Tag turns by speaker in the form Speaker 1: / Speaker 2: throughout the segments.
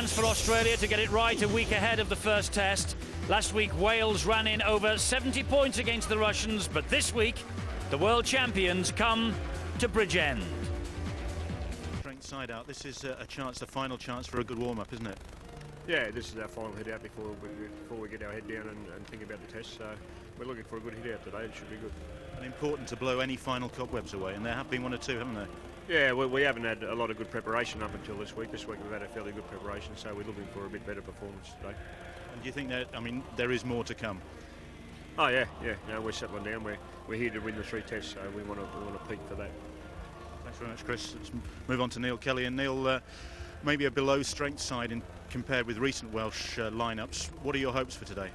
Speaker 1: chance for Australia to get it right a week ahead of the first test. Last week, Wales ran in over 70 points against the Russians, but this week, the world champions come to Bridgend.
Speaker 2: Strength side out. This is a chance, the final chance for a good warm-up, isn't it?
Speaker 3: Yeah, this is our final hit out before we get our head down and think about the test. So we're looking for a good hit out today. It should be good.
Speaker 2: And important to blow any final cobwebs away, and there have been one or two, haven't there?
Speaker 3: Yeah, we haven't had a lot of good preparation up until this week. This week we've had a fairly good preparation, so we're looking for a bit better performance today.
Speaker 2: And do you think that, I mean, there is more to come?
Speaker 3: Oh yeah. No, we're settling down. We're here to win the 3 tests, so we want to peak for that.
Speaker 2: Thanks very much, Chris. Let's move on to Neil Kelly. And Neil, maybe a below strength side compared with recent Welsh lineups. What are your hopes for today?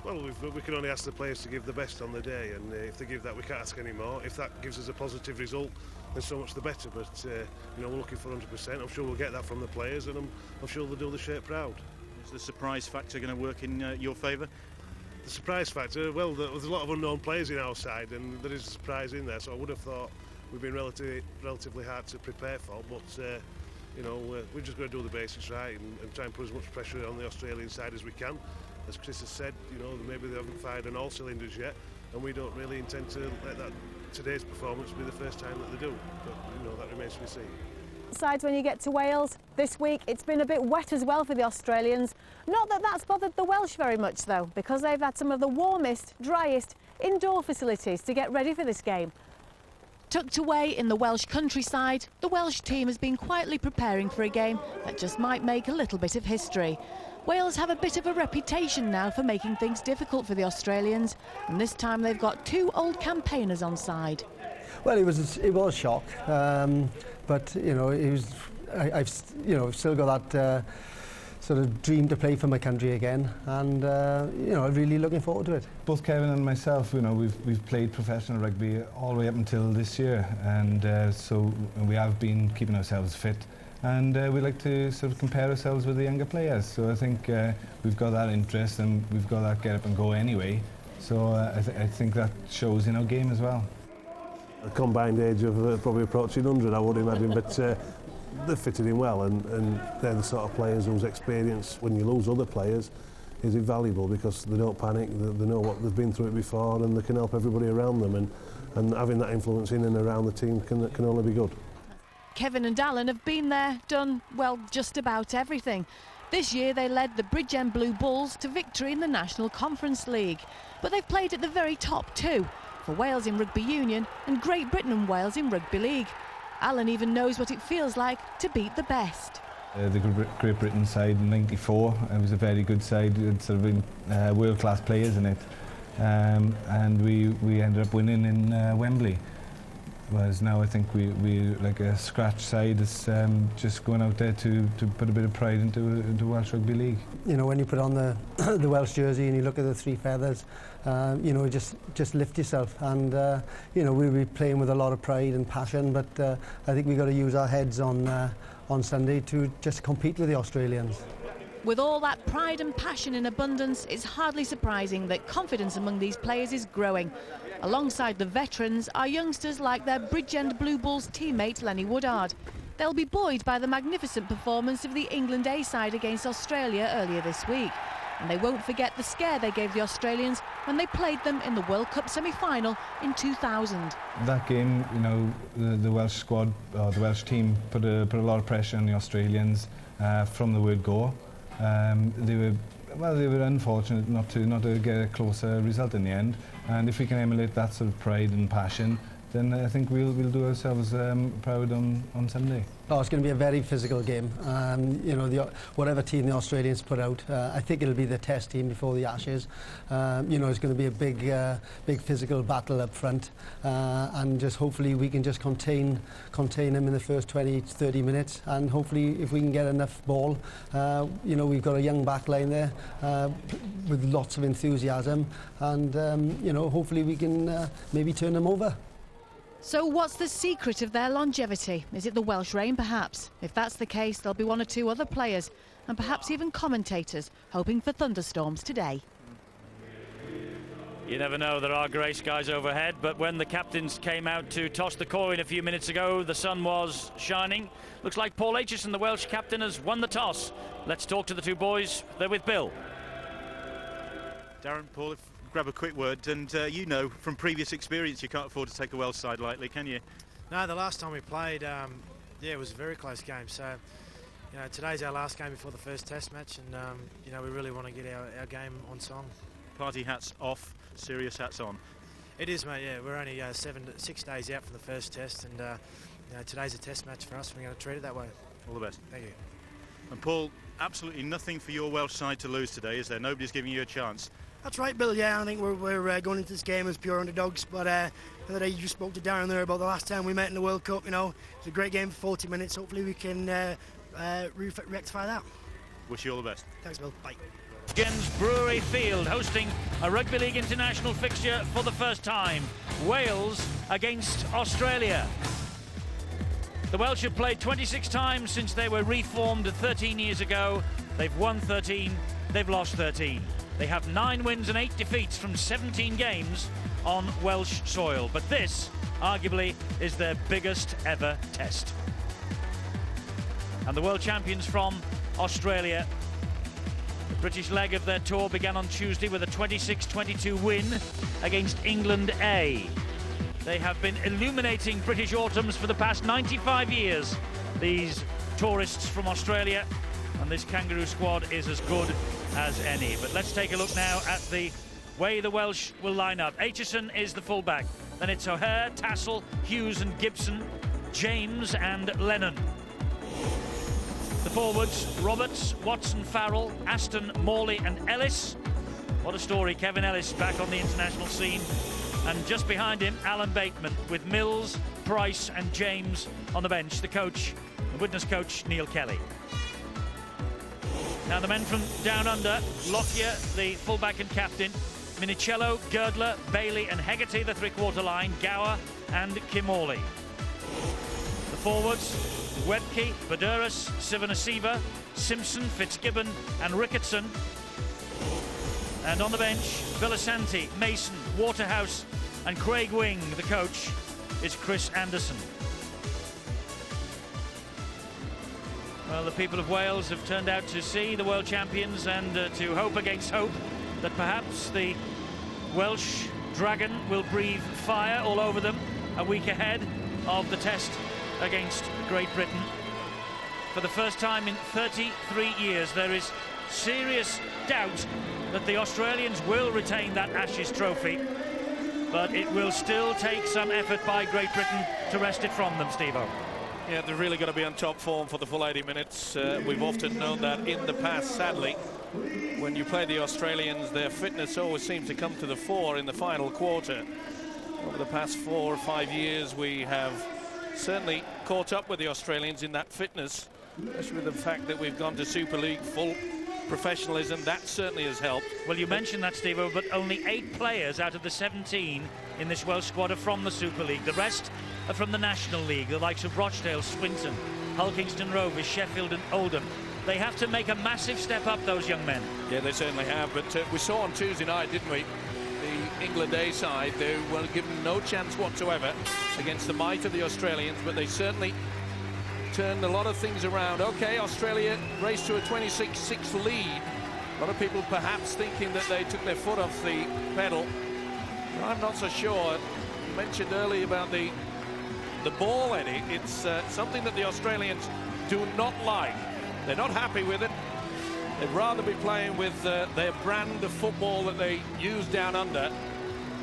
Speaker 4: Well, we can only ask the players to give the best on the day, and if they give that, we can't ask any more. If that gives us a positive result, then so much the better. But we're looking for 100%. I'm sure we'll get that from the players, and I'm sure they'll do the shirt proud.
Speaker 2: Is the surprise factor going to work in your favour?
Speaker 4: The surprise factor, well, there's a lot of unknown players in our side, and there is a surprise in there. So I would have thought we've been relatively hard to prepare for, but we're just going to do the basics right and try and put as much pressure on the Australian side as we can. As Chris has said, maybe they haven't fired on all cylinders yet, and we don't really intend to let today's performance be the first time that they do. But that remains to be seen.
Speaker 5: Sides when you get to Wales this week, it's been a bit wet as well for the Australians. Not that that's bothered the Welsh very much though, because they've had some of the warmest, driest indoor facilities to get ready for this game. Tucked away in the Welsh countryside, the Welsh team has been quietly preparing for a game that just might make a little bit of history. Wales have a bit of a reputation now for making things difficult for the Australians, and this time they've got 2 old campaigners on side.
Speaker 6: Well, it was a shock, but I've still got that sort of dream to play for my country again, and really looking forward to it.
Speaker 7: Both Kevin and myself, we've played professional rugby all the way up until this year, and so we have been keeping ourselves fit. And we like to sort of compare ourselves with the younger players. So I think we've got that interest and we've got that get up and go anyway. So I think that shows in our game as well.
Speaker 4: A combined age of probably approaching 100, I would imagine, but they've fitted in well, and they're the sort of players whose experience, when you lose other players, is invaluable because they don't panic, they know what they've been through it before, and they can help everybody around them, and having that influence in and around the team can only be good.
Speaker 5: Kevin and Alan have been there, done, well, just about everything. This year they led the Bridgend Blue Bulls to victory in the National Conference League. But they've played at the very top too, for Wales in Rugby Union and Great Britain and Wales in Rugby League. Alan even knows what it feels like to beat the best.
Speaker 7: The Great Britain side in '94, it was a very good side. It's sort of world-class players in it. And we ended up winning in Wembley. Whereas now I think we like a scratch side is just going out there to put a bit of pride into Welsh Rugby League. When you put on the
Speaker 6: Welsh jersey and you look at the 3 feathers, just lift yourself, and we'll be playing with a lot of pride and passion, but I think we've got to use our heads on Sunday to just compete with the Australians.
Speaker 5: With all that pride and passion in abundance, it's hardly surprising that confidence among these players is growing. Alongside the veterans are youngsters like their Bridgend Blue Bulls teammate Lenny Woodard. They'll be buoyed by the magnificent performance of the England A side against Australia earlier this week. And they won't forget the scare they gave the Australians when they played them in the World Cup semi-final in 2000.
Speaker 7: That game, the Welsh squad, or the Welsh team, put a lot of pressure on the Australians from the word go. They were unfortunate not to get a closer result in the end, and if we can emulate that sort of pride and passion, then I think we'll do ourselves proud on Sunday.
Speaker 6: Oh, it's going to be a very physical game. Whatever team the Australians put out, I think it'll be the test team before the Ashes. It's going to be a big physical battle up front, and just hopefully we can just contain them in the first 20-30 minutes, and hopefully if we can get enough ball, we've got a young back line there with lots of enthusiasm, and hopefully we can maybe turn them over.
Speaker 5: So what's the secret of their longevity? Is it the Welsh rain, perhaps? If that's the case, there'll be 1 or 2 other players, and perhaps even commentators, hoping for thunderstorms today.
Speaker 1: You never know, there are grey skies overhead, but when the captains came out to toss the coin a few minutes ago, the sun was shining. Looks like Paul Aitchison, the Welsh captain, has won the toss. Let's talk to the two boys. They're with Bill.
Speaker 2: Darren, Paul, grab a quick word, and you know from previous experience you can't afford to take a Welsh side lightly, can you?
Speaker 8: No, the last time we played, yeah, it was a very close game. So, you know, today's our last game before the first Test match, and you know, we really want to get our game on song.
Speaker 2: Party hats off, serious hats on.
Speaker 8: It is, mate. Yeah, we're only 6 days out from the first Test, and you know, today's a Test match for us. We're going to treat it that way.
Speaker 2: All the best.
Speaker 8: Thank you.
Speaker 2: And Paul, absolutely nothing for your Welsh side to lose today, is there? Nobody's giving you a chance.
Speaker 9: That's right, Bill. Yeah, I think we're going into this game as pure underdogs. But the other day you just spoke to Darren there about the last time we met in the World Cup. You know, it was a great game for 40 minutes. Hopefully we can rectify that.
Speaker 2: Wish you all the best.
Speaker 9: Thanks, Bill. Bye.
Speaker 1: Gens Brewery Field hosting a Rugby League international fixture for the first time. Wales against Australia. The Welsh have played 26 times since they were reformed 13 years ago. They've won 13, they've lost 13. They have 9 wins and 8 defeats from 17 games on Welsh soil. But this, arguably, is their biggest ever test. And the world champions from Australia. The British leg of their tour began on Tuesday with a 26-22 win against England A. They have been illuminating British autumns for the past 95 years, these tourists from Australia, and this Kangaroo squad is as good as any. But let's take a look now at the way the Welsh will line up. Aitchison is the fullback. Then it's O'Hare, Tassel, Hughes and Gibson, James and Lennon. The forwards, Roberts, Watson, Farrell, Aston, Morley and Ellis. What a story, Kevin Ellis back on the international scene. And just behind him, Alan Bateman, with Mills, Price and James on the bench. The coach, the witness coach, Neil Kelly. Now the men from down under, Lockyer, the fullback and captain, Minicello, Girdler, Bailey and Hegarty, the three-quarter line, Gower and Kimorley. The forwards, Webke, Badurus, Sivanasiva, Simpson, Fitzgibbon and Ricketson. And on the bench, Villasanti, Mason, Waterhouse and Craig Wing. The coach is Chris Anderson. Well, the people of Wales have turned out to see the world champions and to hope against hope that perhaps the Welsh Dragon will breathe fire all over them a week ahead of the test against Great Britain. For the first time in 33 years, there is serious doubt that the Australians will retain that Ashes trophy, but it will still take some effort by Great Britain to wrest it from them, Steve-O.
Speaker 10: Yeah, they're really going to be on top form for the full 80 minutes. We've often known that in the past, sadly. When you play the Australians, their fitness always seems to come to the fore in the final quarter. Over the past 4 or 5 years, we have certainly caught up with the Australians in that fitness, especially with the fact that we've gone to Super League full professionalism. That certainly has helped.
Speaker 1: Well, you mentioned that, Steve-O, but only 8 players out of the 17 in this Welsh squad are from the Super League. The rest are from the National League, the likes of Rochdale, Swinton, Hulkingston Rovers, Sheffield and Oldham. They have to make a massive step up, those young men.
Speaker 10: Yeah, they certainly have, but we saw on Tuesday night, didn't we? The England A side, they were given no chance whatsoever against the might of the Australians, but they certainly turned a lot of things around. Okay, Australia raced to a 26-6 lead. A lot of people perhaps thinking that they took their foot off the pedal. I'm not so sure. You mentioned earlier about the ball, Eddie. It's something that the Australians do not like. They're not happy with it. They'd rather be playing with their brand of football that they use down under.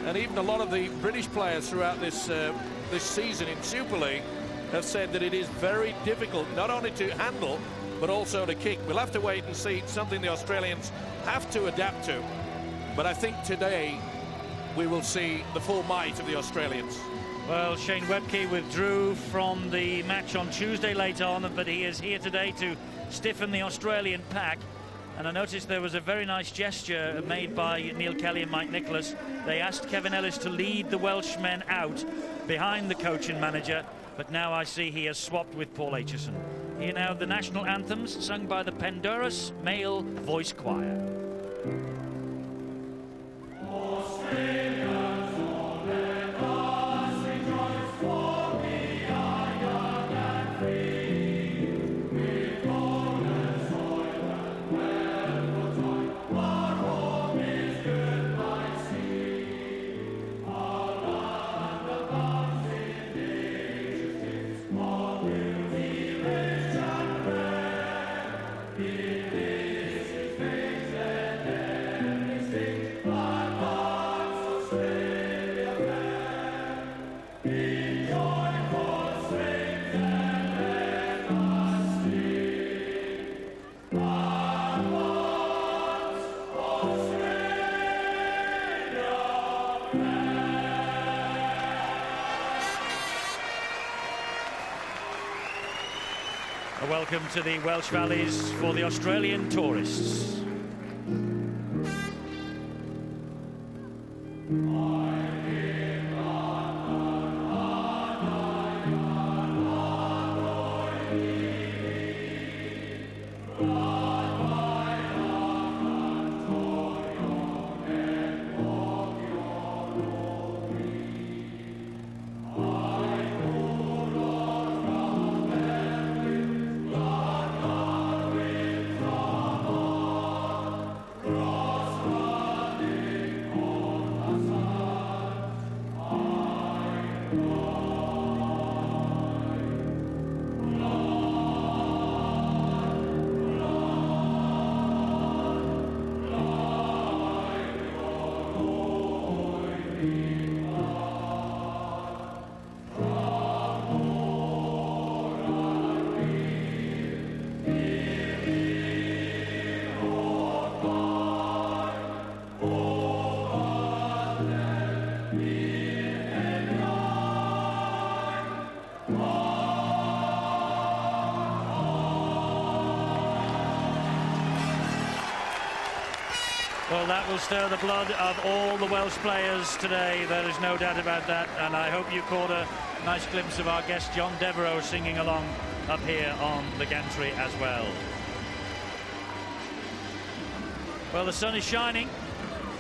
Speaker 10: And even a lot of the British players throughout this season in Super League have said that it is very difficult not only to handle but also to kick. We'll have to wait and see. It's something the Australians have to adapt to. But I think today we will see the full might of the Australians.
Speaker 1: Well, Shane Webke withdrew from the match on Tuesday late on, but he is here today to stiffen the Australian pack. And I noticed there was a very nice gesture made by Neil Kelly and Mike Nicholas. They asked Kevin Ellis to lead the Welshmen out behind the coach and manager, but now I see he has swapped with Paul Aitchison. Here now the national anthems sung by the Penderus Male Voice Choir. Australia. welcome to the Welsh Valleys for the Australian tourists. Well, that will stir the blood of all the Welsh players today. There is no doubt about that. And I hope you caught a nice glimpse of our guest John Devereux singing along up here on the gantry as well. Well, the sun is shining.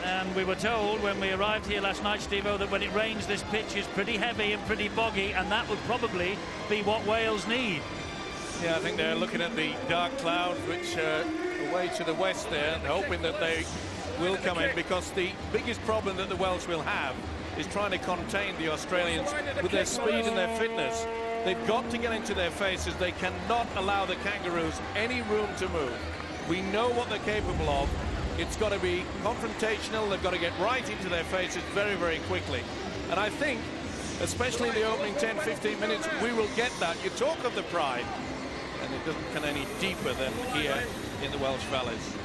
Speaker 1: And we were told when we arrived here last night, Steve-O, that when it rains, this pitch is pretty heavy and pretty boggy. And that would probably be what Wales need.
Speaker 10: Yeah, I think they're looking at the dark clouds, which are away to the west there, and hoping that they will come in, because the biggest problem that the Welsh will have is trying to contain the Australians with their speed and their fitness. They've got to get into their faces. They cannot allow the Kangaroos any room to move. We know what they're capable of. It's got to be confrontational. They've got to get right into their faces very, very quickly. And I think, especially in the opening 10-15 minutes, we will get that. You talk of the pride, and it doesn't come any deeper than here in the Welsh Valleys.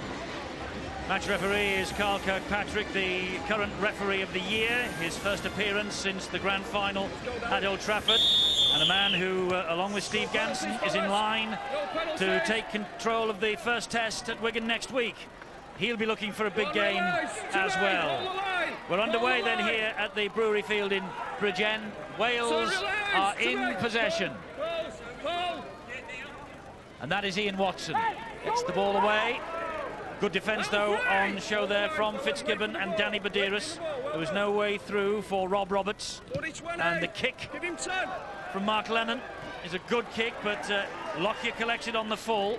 Speaker 1: Match referee is Carl Kirkpatrick, the current referee of the year, his first appearance since the grand final at Old Trafford, and a man who, along with Steve Ganson, is in line to take control of the first test at Wigan next week. He'll be looking for a big game as well. We're underway then here at the Brewery Field in Bridgend. Wales are in possession. And that is Ian Watson. Gets the ball away. Good defence, though, on show there from Fitzgibbon and Danny Badiris. There was no way through for Rob Roberts. And the kick from Mark Lennon is a good kick, but Lockyer collects it on the full.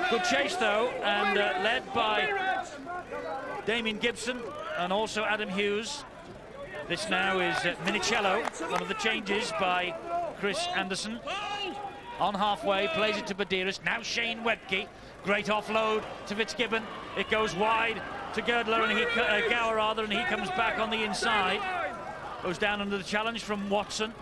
Speaker 1: Good chase, though, and led by Damien Gibson and also Adam Hughes. This now is Minicello, one of the changes by Chris Anderson. On halfway, plays it to Badiris. Now Shane Webke. Great offload to Fitzgibbon. It goes wide to Girdler and Gower, and he comes back on the inside. Goes down under the challenge from Watson.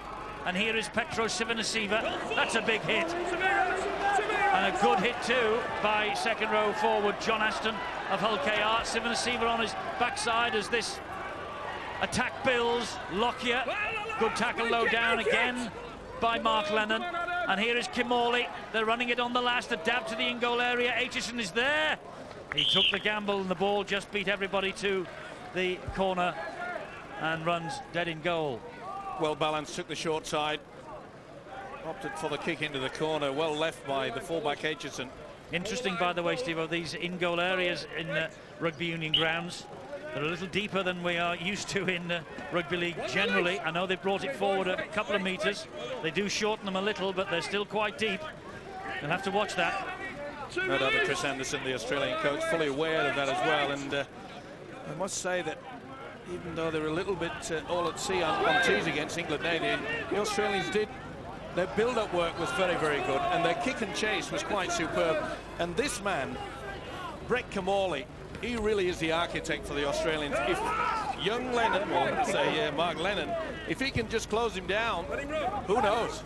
Speaker 1: And here is Petros Sivanasiva. That's a big hit. And a good hit too by second row forward John Aston of Hull KR. Sivanasiva on his backside as this attack builds. Lockyer. Good tackle low down again by Mark Lennon. And here is Kimorley. They're running it on the last. A dab to the in-goal area. Aitchison is there. He took the gamble and the ball just beat everybody to the corner and runs dead in goal.
Speaker 10: Well balanced, took the short side. Opted for the kick into the corner. Well left by the fullback Aitchison.
Speaker 1: Interesting, by the way, Steve, of these in-goal areas in rugby union grounds. They're a little deeper than we are used to in rugby league generally. I know they've brought it forward a couple of metres. They do shorten them a little, but they're still quite deep. You'll have to watch that.
Speaker 10: No doubt that Chris Anderson, the Australian coach, fully aware of that as well. And I must say that even though they're a little bit all at sea on tees against England, the Australians did. Their build-up work was very, very good, and their kick and chase was quite superb. And this man, Brett Kimorley, he really is the architect for the Australians. If young Lennon, or let's say Mark Lennon, if he can just close him down, who knows?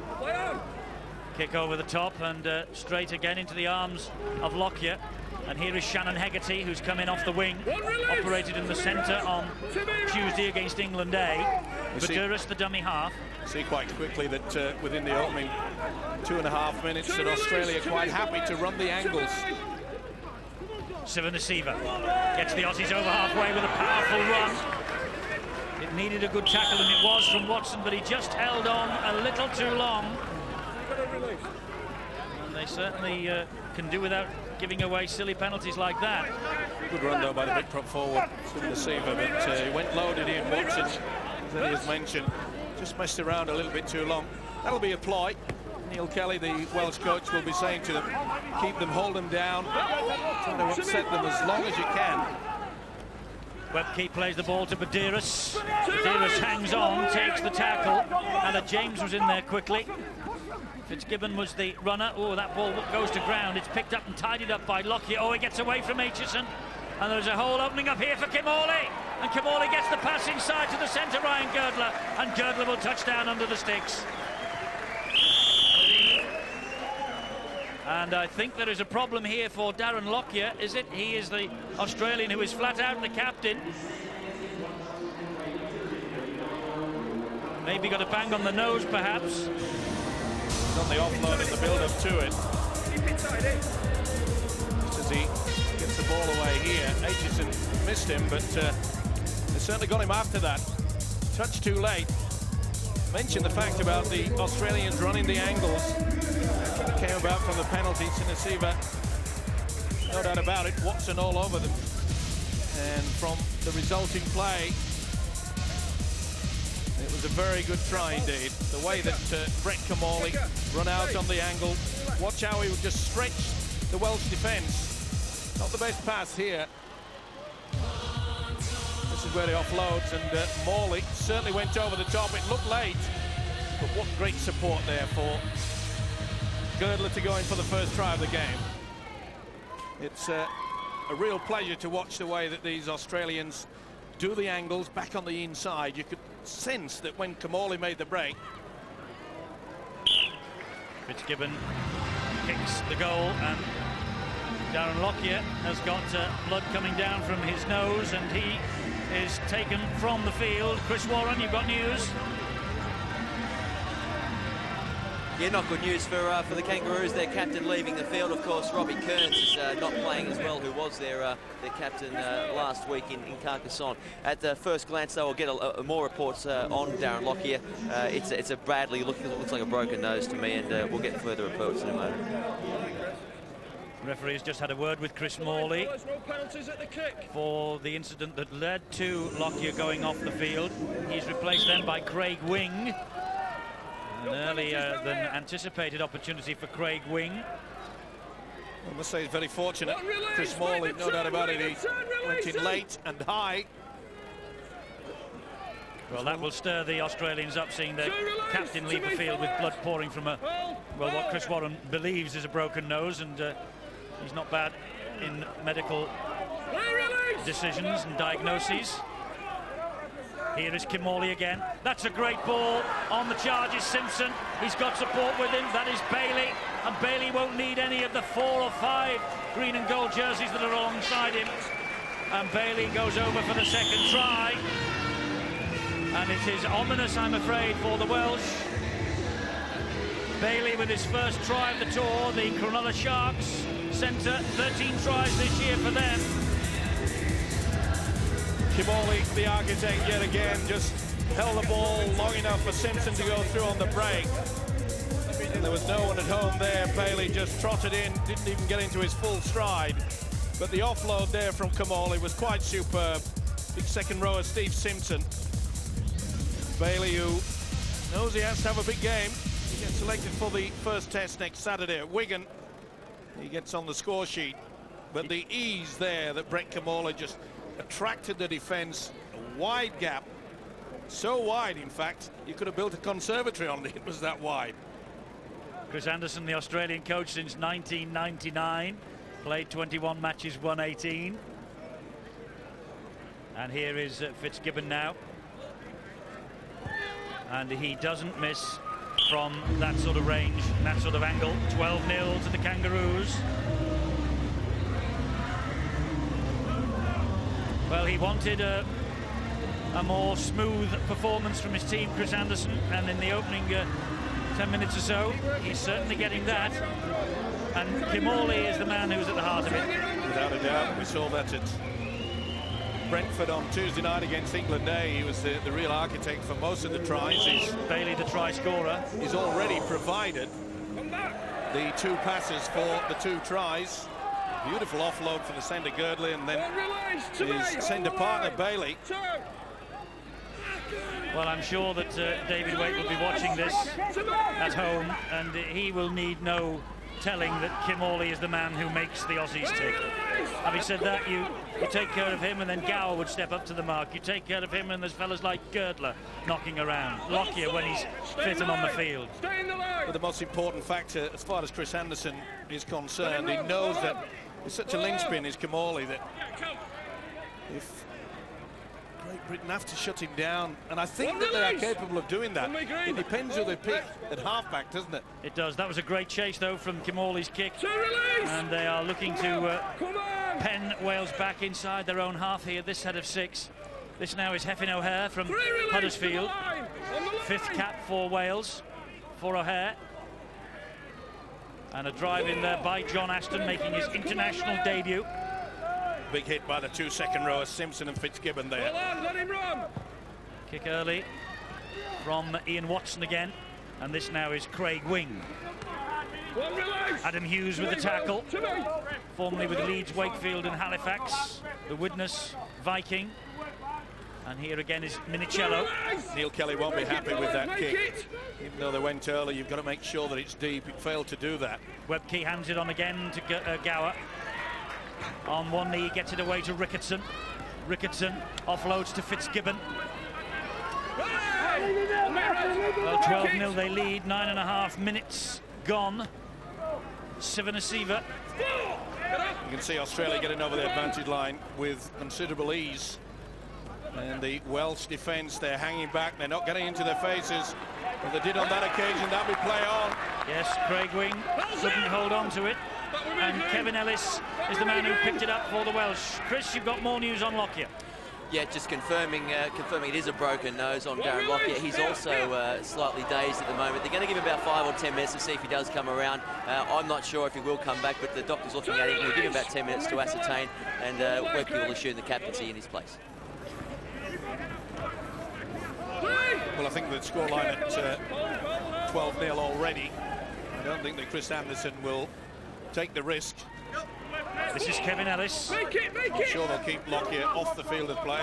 Speaker 1: Kick over the top and straight again into the arms of Lockyer. And here is Shannon Hegarty, who's come in off the wing, operated in the centre on Tuesday against England A. Badiris, the dummy half.
Speaker 10: See quite quickly that within the opening 2.5 minutes that Australia are quite happy to run the angles.
Speaker 1: Sivanasiva gets the Aussies over halfway with a powerful run. It needed a good tackle, and it was from Watson, but he just held on a little too long. And they certainly can do without giving away silly penalties like that.
Speaker 10: Good run though by the big prop forward, Sivanasiva, but he went loaded in. Watson, as Eddie has mentioned, just messed around a little bit too long. That'll be a ploy. Neil Kelly, the Welsh coach, will be saying to them, keep them, hold them down, try to upset them as long as you can.
Speaker 1: Webke plays the ball to Badiris. Badiris hangs on, takes the tackle, and James was in there quickly. Fitzgibbon was the runner. Oh, that ball goes to ground. It's picked up and tidied up by Lockyer. Oh, he gets away from Aitchison. And there's a hole opening up here for Kimorley. And Kimorley gets the pass inside to the centre, Ryan Girdler. And Girdler will touch down under the sticks. And I think there is a problem here for Darren Lockyer, is it? He is the Australian who is flat out the captain. Maybe got a bang on the nose, perhaps.
Speaker 10: He's on the offload in the build-up to it. Just as he gets the ball away here, Aitchison missed him, but they certainly got him after that. Touch too late. Mentioned the fact about the Australians running the angles. Came about from the penalty. Sivanasiva, no doubt about it, Watson all over them. And from the resulting play, it was a very good try indeed. The way that Brett Kimorley run out on the angle. Watch how he would just stretch the Welsh defence. Not the best pass here. This is where he offloads, and Morley certainly went over the top. It looked late, but what great support there for Girdler to go in for the first try of the game. It's a real pleasure to watch the way that these Australians do the angles back on the inside. You could sense that when Kimorley made the break.
Speaker 1: Fitzgibbon kicks the goal, and Darren Lockyer has got blood coming down from his nose, and he is taken from the field. Chris Warren, you've got news?
Speaker 11: Yeah, not good news for the Kangaroos. Their captain leaving the field. Of course, Robbie Kearns is not playing as well, who was their captain last week in Carcassonne. At the first glance, though, we'll get more reports on Darren Lockyer. It's a badly looks like a broken nose to me, and we'll get further reports in a moment.
Speaker 1: The referee has just had a word with Chris Morley for the incident that led to Lockyer going off the field. He's replaced then by Craig Wing. An earlier than anticipated opportunity for Craig Wing.
Speaker 10: I must say he's very fortunate. Chris Morley, no doubt about it, he went in late and high.
Speaker 1: Well, that will stir the Australians up, seeing their captain leave the field with blood pouring from what Chris Warren believes is a broken nose, and he's not bad in medical decisions and diagnoses. Here is Kimorley again. That's a great ball. On the charge is Simpson. He's got support with him. That is Bailey. And Bailey won't need any of the 4 or 5 green and gold jerseys that are alongside him. And Bailey goes over for the second try. And it is ominous, I'm afraid, for the Welsh. Bailey with his first try of the tour. The Cronulla Sharks centre. 13 tries this year for them.
Speaker 10: Kimorley, the architect, yet again, just held the ball long enough for Simpson to go through on the break. And there was no one at home there. Bailey just trotted in, didn't even get into his full stride. But the offload there from Kimorley was quite superb. Big second rower Steve Simpson. Bailey, who knows he has to have a big game. He gets selected for the first test next Saturday at Wigan. He gets on the score sheet. But the ease there that Brett Kimorley just attracted the defence, a wide gap, so wide in fact you could have built a conservatory on it. It was that wide.
Speaker 1: Chris Anderson, the Australian coach since 1999, played 21 matches, won 18. And here is Fitzgibbon now, and he doesn't miss from that sort of range, that sort of angle. 12-0 to the Kangaroos. Well, he wanted a more smooth performance from his team, Chris Anderson, and in the opening 10 minutes or so, he's certainly getting that. And Kim Hawley is the man who's at the heart of it.
Speaker 10: Without a doubt, we saw that at Brentford on Tuesday night against England A. He was the real architect for most of the tries.
Speaker 1: Bailey, the try scorer.
Speaker 10: He's already provided the 2 passes for the 2 tries. Beautiful offload for the centre Girdley, and then his centre partner Bailey.
Speaker 1: Well, I'm sure that David Waite will be watching this at home, and he will need no telling that Kim Hawley is the man who makes the Aussies tick. Having said that, you take care of him, and then Gower would step up to the mark. You take care of him, and there's fellas like Girdler knocking around. Lockyer when he's fit and on the field.
Speaker 10: But the most important factor, as far as Chris Anderson is concerned, he knows that it's such a linchpin is Kim Hawley that if Great Britain have to shut him down, and I think that they are capable of doing that. It depends who they pick at half-back, doesn't it?
Speaker 1: It does. That was a great chase, though, from Kim Hawley's kick. And they are looking to pen Wales back inside their own half here, this set of 6. This now is Hefin O'Hare from Huddersfield. 5th cap for Wales, for O'Hare. And a drive in there by John Aston, making his international debut.
Speaker 10: Big hit by the 2 second rowers, Simpson and Fitzgibbon there.
Speaker 1: Let him run. Kick early from Ian Watson again, and this now is Craig Wing. Adam Hughes with the tackle, formerly with Leeds, Wakefield and Halifax, the Widnes Viking. And here again is Minicello.
Speaker 10: Neil Kelly won't be happy with that kick. Even though they went early, you've got to make sure that it's deep. It failed to do that.
Speaker 1: Webke hands it on again to Gower. On one knee, gets it away to Ricketson. Ricketson offloads to Fitzgibbon. Well, 12-0 they lead, 9.5 minutes gone. Sivanasiva.
Speaker 10: You can see Australia getting over the advantage line with considerable ease. And the Welsh defence, they're hanging back, they're not getting into their faces. But they did on that occasion, that'll be play on.
Speaker 1: Yes, Craig Wing couldn't hold on to it. And Kevin Ellis is the man who picked it up for the Welsh. Chris, you've got more news on Lockyer.
Speaker 11: Yeah, just confirming it is a broken nose on Darren Lockyer. He's also slightly dazed at the moment. They're going to give him about 5 or 10 minutes to see if he does come around. I'm not sure if he will come back, but the doctor's looking at him. We'll give him about 10 minutes to ascertain, and Webke will assume the captaincy in his place.
Speaker 10: Well, I think the scoreline at 12-0 already. I don't think that Chris Anderson will take the risk.
Speaker 1: This is Kevin Ellis.
Speaker 10: I'm sure they'll keep Lockyer off the field of play.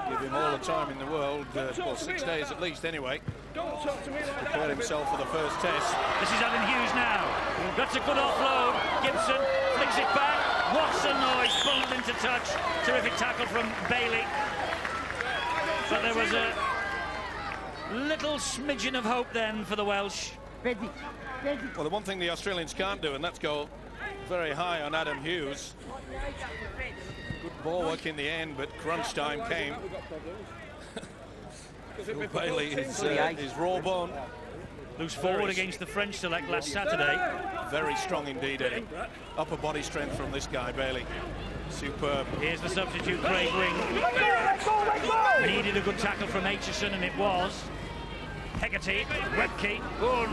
Speaker 10: Give him all the time in the world, well, 6 days at least anyway. Prepare himself for the first test.
Speaker 1: This is Adam Hughes now. That's a good offload. Gibson flicks it back. Watson, he's pulled into touch. Terrific tackle from Bailey. But there was a little smidgen of hope then for the Welsh.
Speaker 10: Well, the one thing the Australians can't do, and that's go very high on Adam Hughes. Good ball work in the end, but crunch time came. Phil Bailey is raw bone.
Speaker 1: Loose forward against the French select last Saturday.
Speaker 10: Very strong indeed, Eddie. Upper body strength from this guy, Bailey. Superb.
Speaker 1: Here's the substitute, Craig Wing. Needed a good tackle from Aitchison, and it was. Hegarty, Webke. Oh,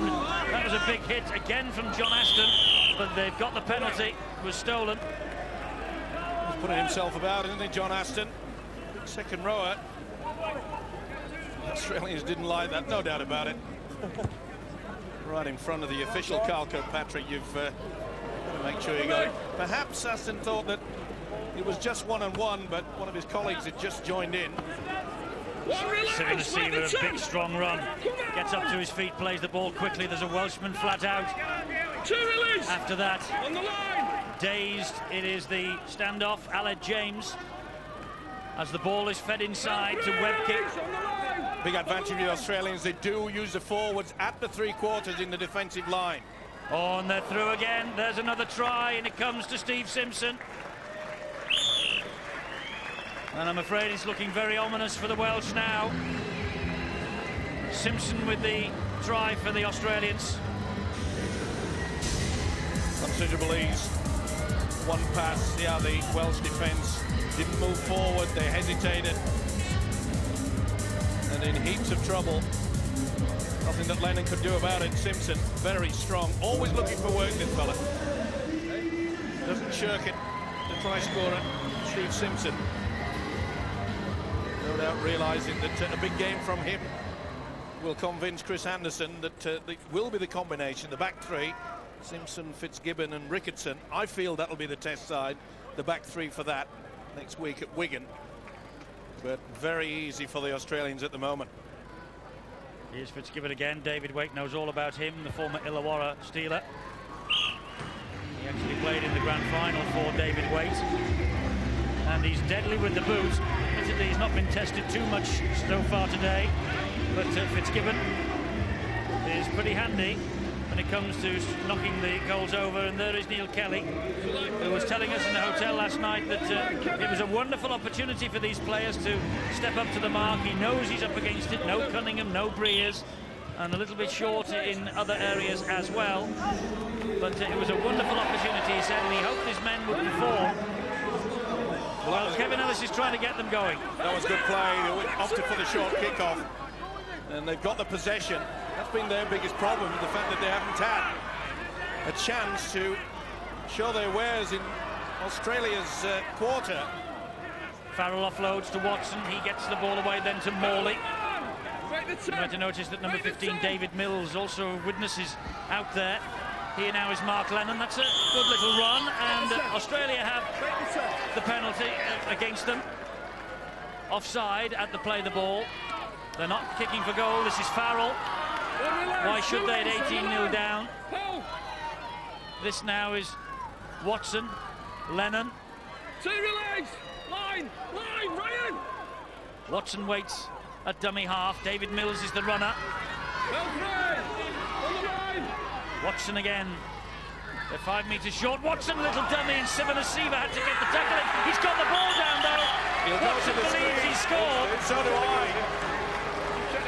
Speaker 1: that was a big hit again from John Aston, but they've got the penalty. It was stolen.
Speaker 10: He's putting himself about, isn't he, John Aston? Second rower. The Australians didn't like that, no doubt about it. Right in front of the official, Carl Kirkpatrick. You've got to make sure you got it. Perhaps Aston thought that it was just 1-on-1, but one of his colleagues had just joined in.
Speaker 1: Sivanasiva, a big strong run, gets up to his feet, plays the ball quickly. There's a Welshman flat out. After that, dazed, it is the standoff. Aled James, as the ball is fed inside to Webke.
Speaker 10: Big advantage of the Australians. They do use the forwards at the 3/4 in the defensive line.
Speaker 1: Oh, and they're through again. There's another try, and it comes to Steve Simpson. And I'm afraid it's looking very ominous for the Welsh now. Simpson with the try for the Australians.
Speaker 10: Considerable ease. One pass, see how the Welsh defence didn't move forward, they hesitated. and in heaps of trouble. Nothing that Lennon could do about it. Simpson, very strong. Always looking for work, this fella. Doesn't shirk it. The try scorer, Steve Simpson. No doubt realising that a big game from him will convince Chris Anderson that it will be the combination, the back three, Simpson, Fitzgibbon and Ricketson. I feel that'll be the test side, the back three for that next week at Wigan. But very easy for the Australians at the moment.
Speaker 1: Here's Fitzgibbon again. David Waite knows all about him, the former Illawarra Steeler. He actually played in the grand final for David Waite. And he's deadly with the boot. Admittedly, he's not been tested too much so far today. But Fitzgibbon is pretty handy when it comes to knocking the goals over. And there is Neil Kelly, who was telling us in the hotel last night that it was a wonderful opportunity for these players to step up to the mark. He knows he's up against it. No Cunningham, no Breers, and a little bit short in other areas as well. But it was a wonderful opportunity, he said, and he hoped his men would perform. Well, Kevin Ellis is trying to get them going.
Speaker 10: That was good play. They opted for the short kick-off. And they've got the possession. That's been their biggest problem, the fact that they haven't had a chance to show their wares in Australia's quarter.
Speaker 1: Farrell offloads to Watson. He gets the ball away then to Morley. You might have noticed that number 15, David Mills, also witnesses out there. Here now is Mark Lennon. That's a good little run, and Australia have the penalty against them. Offside at the play the ball. They're not kicking for goal. This is Farrell. Why should they at 18-0 down? This now is Watson, Lennon.
Speaker 12: Line, Ryan!
Speaker 1: Watson waits at dummy half. David Mills is the runner. Watson again. They're 5 meters short. Watson, little dummy, and Sivanasiva had to get the tackle in. He's got the ball down though. Watson believes he scored.
Speaker 10: So do I.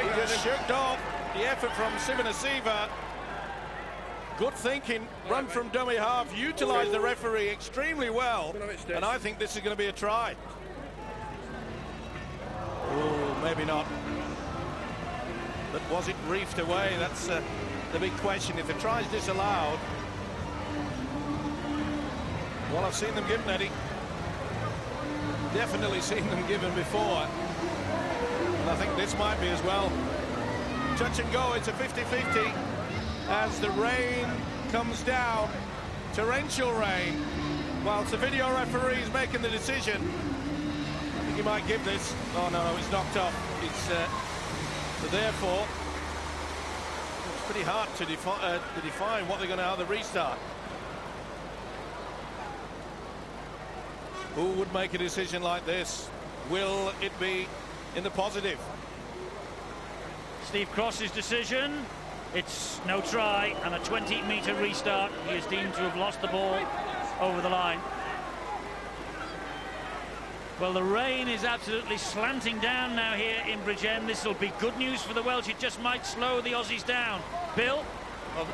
Speaker 10: He just shook off the effort from Sivanasiva. Good thinking, run from dummy half, utilised the referee extremely well, and I think this is going to be a try. Oh, maybe not. But was it reefed away? That's the big question. If the try is disallowed, well, I've seen them given, Eddie. Definitely seen them given before. And I think this might be as well. Touch and go, it's a 50-50 as the rain comes down. Torrential rain. Whilst the video referee is making the decision, I think he might give this. Oh, no, it's knocked off. It's so therefore, it's pretty hard to define what they're going to have the restart. Who would make a decision like this? Will it be in the positive?
Speaker 1: Steve Cross's decision. It's no try and a 20-meter restart. He is deemed to have lost the ball over the line. Well, the rain is absolutely slanting down now here in Bridgend. This will be good news for the Welsh. It just might slow the Aussies down. Bill?
Speaker 13: Well,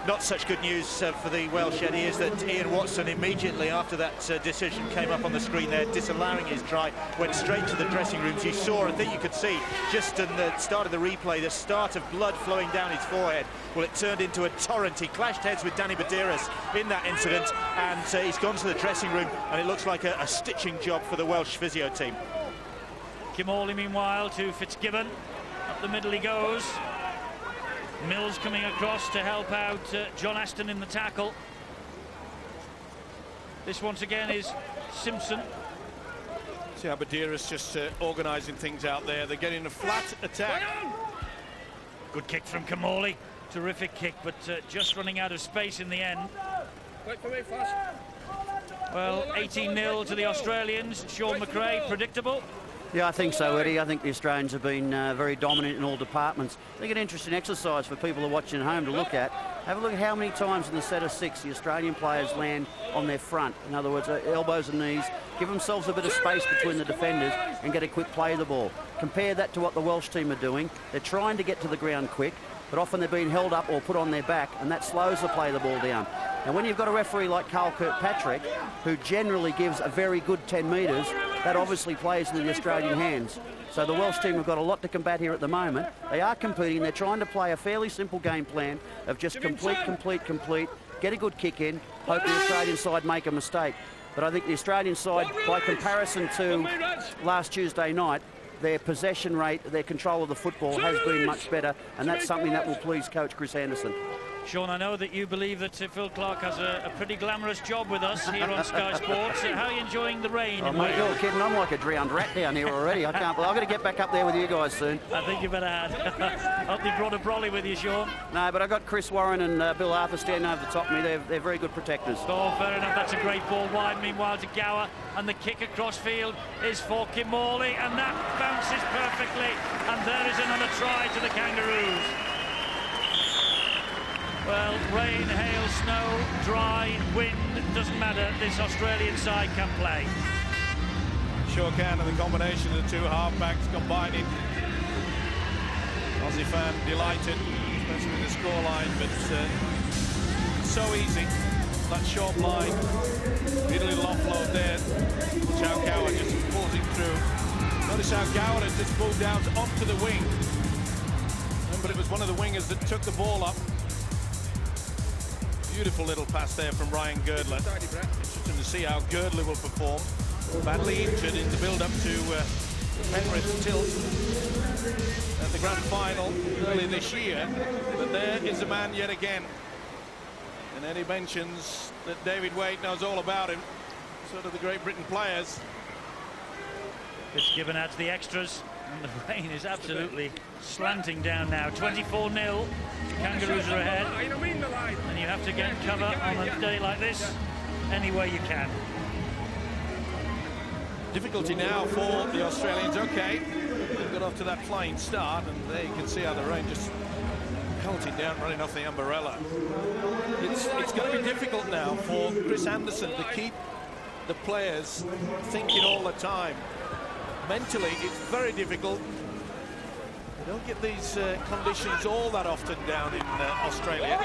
Speaker 13: not such good news for the Welsh, Eddie, is that Ian Watson immediately after that decision came up on the screen there, disallowing his try, went straight to the dressing rooms. You saw, I think you could see, just in the start of the replay, the start of blood flowing down his forehead. Well, it turned into a torrent. He clashed heads with Danny Badiris in that incident, and he's gone to the dressing room, and it looks like a stitching job for the Welsh physio team.
Speaker 1: Kim Hawley, meanwhile, to Fitzgibbon. Up the middle he goes. Mills coming across to help out John Aston in the tackle. This once again is Simpson.
Speaker 10: See how Badiris just organising things out there. They're getting a flat attack.
Speaker 1: Good kick from Kamali. Terrific kick, but just running out of space in the end.
Speaker 12: Wait for me, fast.
Speaker 1: Well, 18-0 to the Australians. Sean McRae, predictable.
Speaker 14: Yeah, I think so, Eddie. I think the Australians have been very dominant in all departments. I think an interesting exercise for people who are watching at home to look at. Have a look at how many times in the set of 6 the Australian players land on their front. In other words, elbows and knees. Give themselves a bit of space between the defenders and get a quick play of the ball. Compare that to what the Welsh team are doing. They're trying to get to the ground quick. but often they're being held up or put on their back, and that slows the play of the ball down. And when you've got a referee like Carl Kirkpatrick, who generally gives a very good 10 metres, that obviously plays into the Australian hands. So the Welsh team have got a lot to combat here at the moment. They are competing. They're trying to play a fairly simple game plan of just complete, get a good kick in, hope the Australian side make a mistake. But I think the Australian side, by comparison to last Tuesday night, their possession rate, their control of the football has been much better, and that's something that will please coach Chris Anderson.
Speaker 1: Sean, I know that you believe that Phil Clark has a pretty glamorous job with us here on Sky Sports. How are you enjoying the rain?
Speaker 14: Oh, mate, you're kidding. I'm like a drowned rat down here already. I can't believe. I've got to get back up there with you guys soon.
Speaker 1: I think you better have. Hope you brought a brolly with you, Sean.
Speaker 14: No, but I got Chris Warren and Bill Arthur standing over the top of me. They're very good protectors.
Speaker 1: Oh, fair enough. That's a great ball wide. Meanwhile, to Gower, and the kick across field is for Kim Morley, and that bounces perfectly. And there is another try to the Kangaroos. Well, rain, hail, snow, dry, wind, doesn't matter. This Australian side can play.
Speaker 10: Sure can, and the combination of the two halfbacks combining. Aussie fan delighted, especially with the scoreline, but it's so easy. That short line, need a little offload there. Watch how Gower just pulls it through. Notice how Gower has just pulled down onto the wing. But it was one of the wingers that took the ball up. Beautiful little pass there from Ryan Girdler. Interesting to see how Girdler will perform. Badly injured in the build-up to Penrith tilt at the grand final earlier this year. But there is a man yet again. And Eddie mentions that David Waite knows all about him. So do the Great Britain players.
Speaker 1: It's given out to the extras. And the rain is absolutely slanting down now. 24-0. Kangaroos are ahead. And you have to get cover on a day like this any way you can.
Speaker 10: Difficulty now for the Australians. Okay, they've got off to that flying start, and there you can see how the rain just pelting down, running off the umbrella. It's going to be difficult now for Chris Anderson to keep the players thinking all the time. Mentally, it's very difficult. They don't get these conditions all that often down in Australia.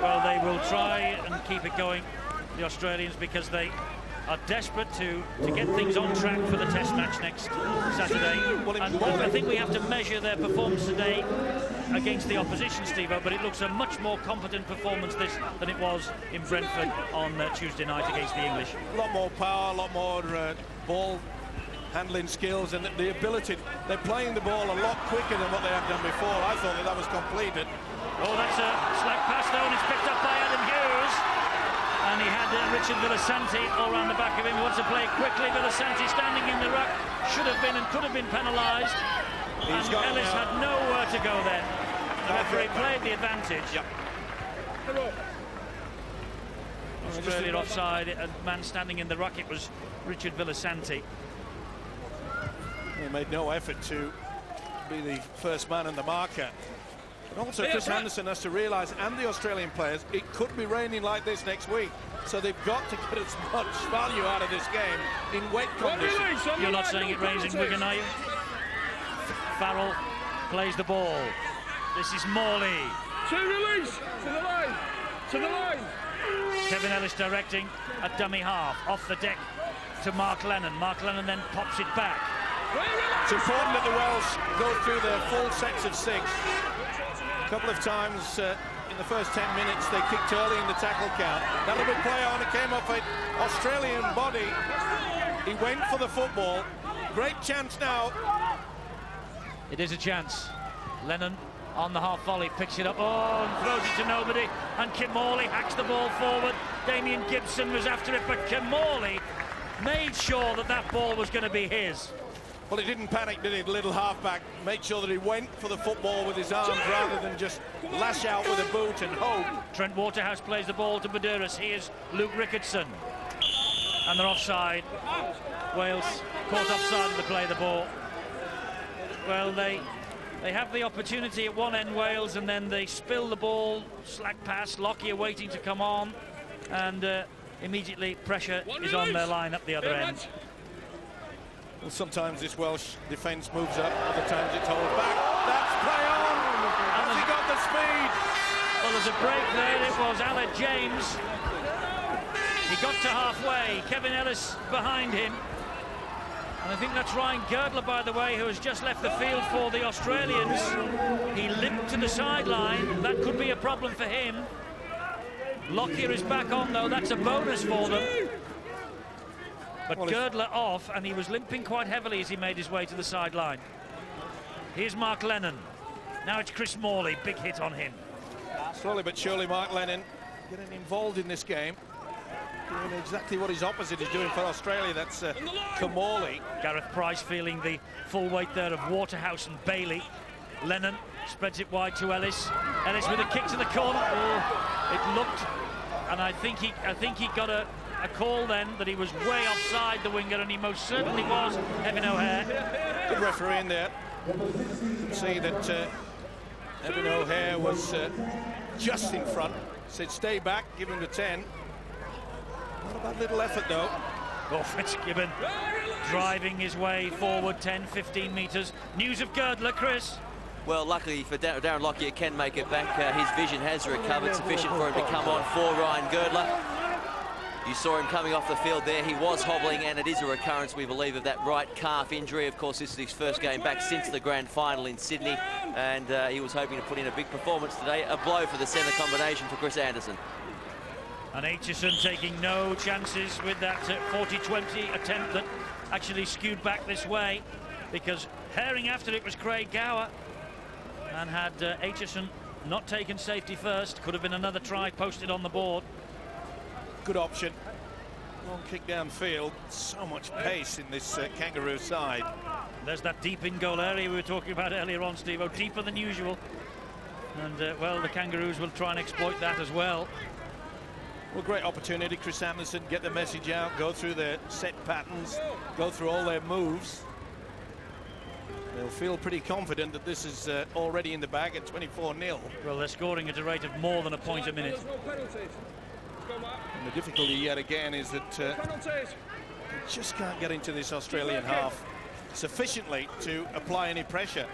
Speaker 1: Well, they will try and keep it going, the Australians, because they are desperate to get things on track for the Test match next Saturday. And I think we have to measure their performance today against the opposition, Steve-O, but it looks a much more competent performance this than it was in Brentford on Tuesday night against the English.
Speaker 10: A lot more power, a lot more ball handling skills, and the ability. They're playing the ball a lot quicker than what they have done before. I thought that was completed.
Speaker 1: Oh, that's a slack pass though, and it's picked up by Adam Hughes. And he had Richard Villasanti all around the back of him. He wants to play quickly. Villasanti standing in the ruck. Should have been and could have been penalised. And Ellis had nowhere to go then. The referee played the advantage.
Speaker 10: Yep.
Speaker 1: Australia offside, and man standing in the ruck, it was Richard Villasanti.
Speaker 10: He made no effort to be the first man in the marker. But also Chris Anderson has to realise, and the Australian players, it could be raining like this next week. So they've got to get as much value out of this game in wet conditions.
Speaker 1: You're not saying it rains in Wigan, are you? Farrell plays the ball. This is Morley.
Speaker 12: To release, to the line, to the line.
Speaker 1: Kevin Ellis directing a dummy half off the deck to Mark Lennon. Mark Lennon then pops it back.
Speaker 10: It's important that the Welsh go through their full sets of 6. A couple of times in the first 10 minutes they kicked early in the tackle count. That little play on, it came off an Australian body. He went for the football. Great chance now.
Speaker 1: It is a chance. Lennon on the half volley, picks it up, oh, and throws it to nobody, and Kim Morley hacks the ball forward. Damien Gibson was after it, but Kim Morley made sure that that ball was going to be his.
Speaker 10: Well, he didn't panic, did he, the little halfback? Made sure that he went for the football with his arms rather than just lash out with a boot and hope.
Speaker 1: Trent Waterhouse plays the ball to Badouris. Here's Luke Ricketson. And they're offside. Wales caught offside to play the ball. Well, they have the opportunity at one end, Wales, and then they spill the ball, slack pass, Lockyer waiting to come on, and immediately pressure is on their line up the other end.
Speaker 10: Well, sometimes this Welsh defence moves up, other times it's hold back. That's play on! speed.
Speaker 1: Well, there's a break there. It was Aled James. He got to halfway. Kevin Ellis behind him. And I think that's Ryan Girdler, by the way, who has just left the field for the Australians. He limped to the sideline. That could be a problem for him. Lockyer is back on, though. That's a bonus for them. But Girdler off, and he was limping quite heavily as he made his way to the sideline. Here's Mark Lennon. Now it's Chris Morley. Big hit on him.
Speaker 10: Slowly but surely, Mark Lennon getting involved in this game. Doing exactly what his opposite is doing for Australia. That's Kamali.
Speaker 1: Gareth Price feeling the full weight there of Waterhouse and Bailey. Lennon spreads it wide to Ellis. Ellis with a kick to the corner. Oh, it looked, and I think he got a call then that he was way offside the winger, and he most certainly was. Evan O'Hare.
Speaker 10: Good referee in there. You can see that Evan O'Hare was just in front. Said stay back, give him the 10. Not a bad little effort though.
Speaker 1: Oh, Fitzgibbon driving his way forward 10-15 metres. News of Girdler, Chris.
Speaker 11: Well, luckily for Darren Lockyer can make it back. His vision has recovered sufficient for him to come on for Ryan Girdler. You saw him coming off the field there. He was hobbling, and it is a recurrence, we believe, of that right calf injury. Of course, this is his first game back since the grand final in Sydney, and he was hoping to put in a big performance today. A blow for the centre combination for Chris Anderson.
Speaker 1: And Aitchison taking no chances with that 40-20 attempt that actually skewed back this way, because herring after it was Craig Gower, and had Aitchison not taken safety first, could have been another try posted on the board.
Speaker 10: Good option. Long kick downfield. So much pace in this Kangaroo side.
Speaker 1: There's that deep in goal area we were talking about earlier on, Steve. Deeper than usual. And, well, the Kangaroos will try and exploit that as well.
Speaker 10: Well, great opportunity. Chris Anderson, get the message out, go through their set patterns, go through all their moves. They'll feel pretty confident that this is already in the bag at 24-0.
Speaker 1: Well, they're scoring at a rate of more than a point a minute.
Speaker 10: And the difficulty yet again is that they just can't get into this Australian half sufficiently to apply any pressure.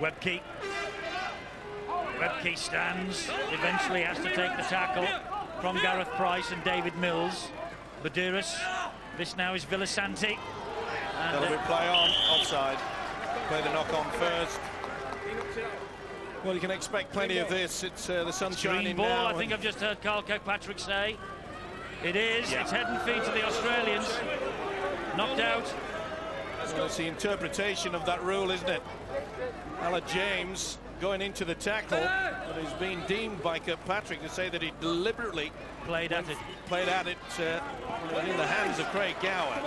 Speaker 1: Webke stands, eventually has to take the tackle from Gareth Price and David Mills. Badiris, this now is Villasanti.
Speaker 10: That'll be play on, offside. Play the knock on first. Well, you can expect plenty of this. It's the sun shining
Speaker 1: ball,
Speaker 10: now.
Speaker 1: I think I've just heard Carl Kirkpatrick say. It is. Yeah. It's head and feet to the Australians. Knocked out.
Speaker 10: Well, it's the interpretation of that rule, isn't it? Aled James going into the tackle, but he's been deemed by Kirkpatrick to say that he deliberately
Speaker 1: played at it
Speaker 10: in the hands of Craig Gower.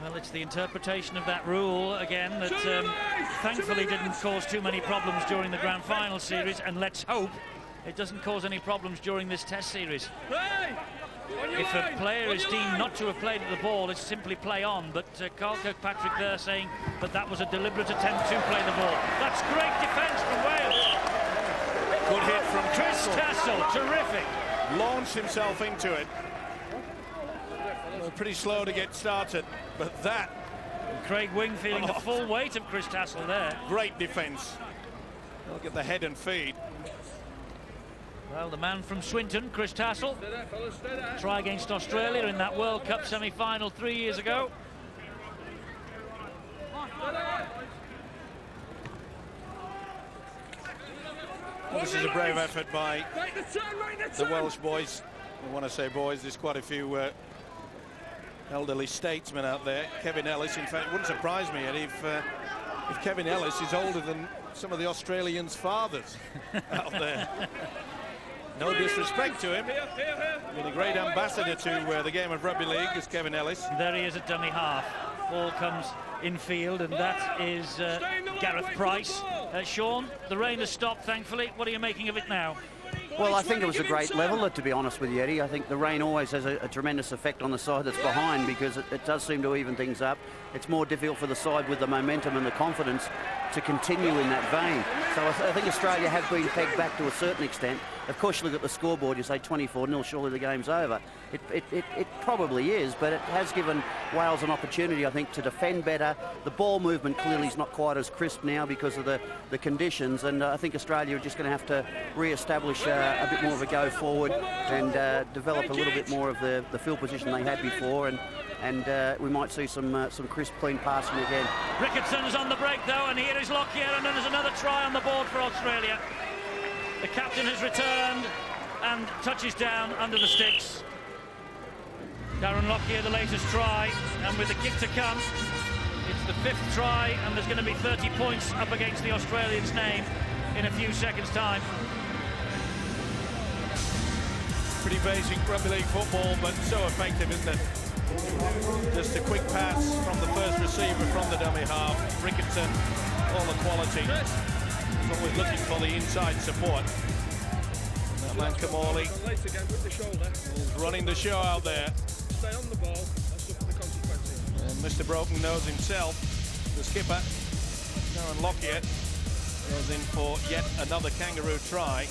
Speaker 1: Well, it's the interpretation of that rule again that thankfully didn't cause too many problems during the grand final series, and let's hope it doesn't cause any problems during this test series. If a player is deemed not to have played at the ball, it's simply play on, but Carl Kirkpatrick there saying that that was a deliberate attempt to play the ball. That's great defence from Wales.
Speaker 10: Good hit from
Speaker 1: Chris Tassell, terrific.
Speaker 10: Launched himself into it. Pretty slow to get started, but that...
Speaker 1: And Craig Wing feeling the full weight of Chris Tassell there.
Speaker 10: Great defence. Look at the head and feet.
Speaker 1: Well, the man from Swinton, Chris Tassell, try against Australia in that World Cup semi-final 3 years ago.
Speaker 10: Well, this is a brave effort by the Welsh boys. I want to say boys, there's quite a few elderly statesmen out there. Kevin Ellis, in fact, it wouldn't surprise me if Kevin Ellis is older than some of the Australians' fathers out there. No disrespect to him. Been a great ambassador to the game of rugby league is Kevin Ellis.
Speaker 1: There he is at dummy half. Ball comes infield, and that is Gareth Price. Sean, the rain has stopped, thankfully. What are you making of it now?
Speaker 14: Well, I think it was a great leveller, to be honest with you, Eddie. I think the rain always has a tremendous effect on the side that's behind, because it does seem to even things up. It's more difficult for the side with the momentum and the confidence to continue in that vein. So I think Australia have been pegged back to a certain extent. Of course, you look at the scoreboard, you say 24-0, surely the game's over. It probably is, but it has given Wales an opportunity, I think, to defend better. The ball movement clearly is not quite as crisp now because of the conditions, and I think Australia are just going to have to re-establish a bit more of a go forward and develop a little bit more of the field position they had before, and we might see some crisp, clean passing again.
Speaker 1: Rickettson's on the break though, and here is Lockyer, and then there's another try on the board for Australia. The captain has returned and touches down under the sticks. Darren Lockyer, the latest try, and with the kick to come, it's the 5th try, and there's going to be 30 points up against the Australians' name in a few seconds' time.
Speaker 10: Pretty basic rugby league football, but so effective, isn't it? Just a quick pass from the first receiver from the dummy half. Ricketson, all the quality. He's always looking for the inside support. That man Kamali is running the show out there.
Speaker 12: Stay on the ball and suffer the consequences.
Speaker 10: And Mr. Broken knows himself, the skipper, Darren Lockyer, goes in for yet another Kangaroo try.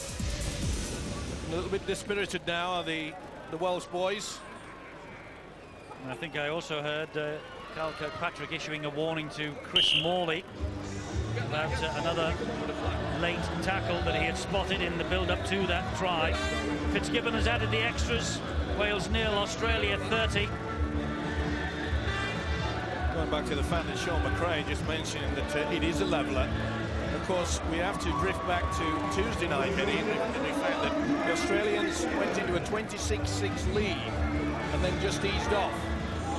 Speaker 10: A little bit dispirited now are the Welsh boys.
Speaker 1: And I think I also heard Carl Kirkpatrick issuing a warning to Chris Morley about another late tackle that he had spotted in the build-up to that try. Fitzgibbon has added the extras. Wales 0, Australia 30.
Speaker 10: Going back to the fact that Sean McRae just mentioned that it is a leveller. Of course, we have to drift back to Tuesday night, Eddie, in the fact that the Australians went into a 26-6 lead and then just eased off.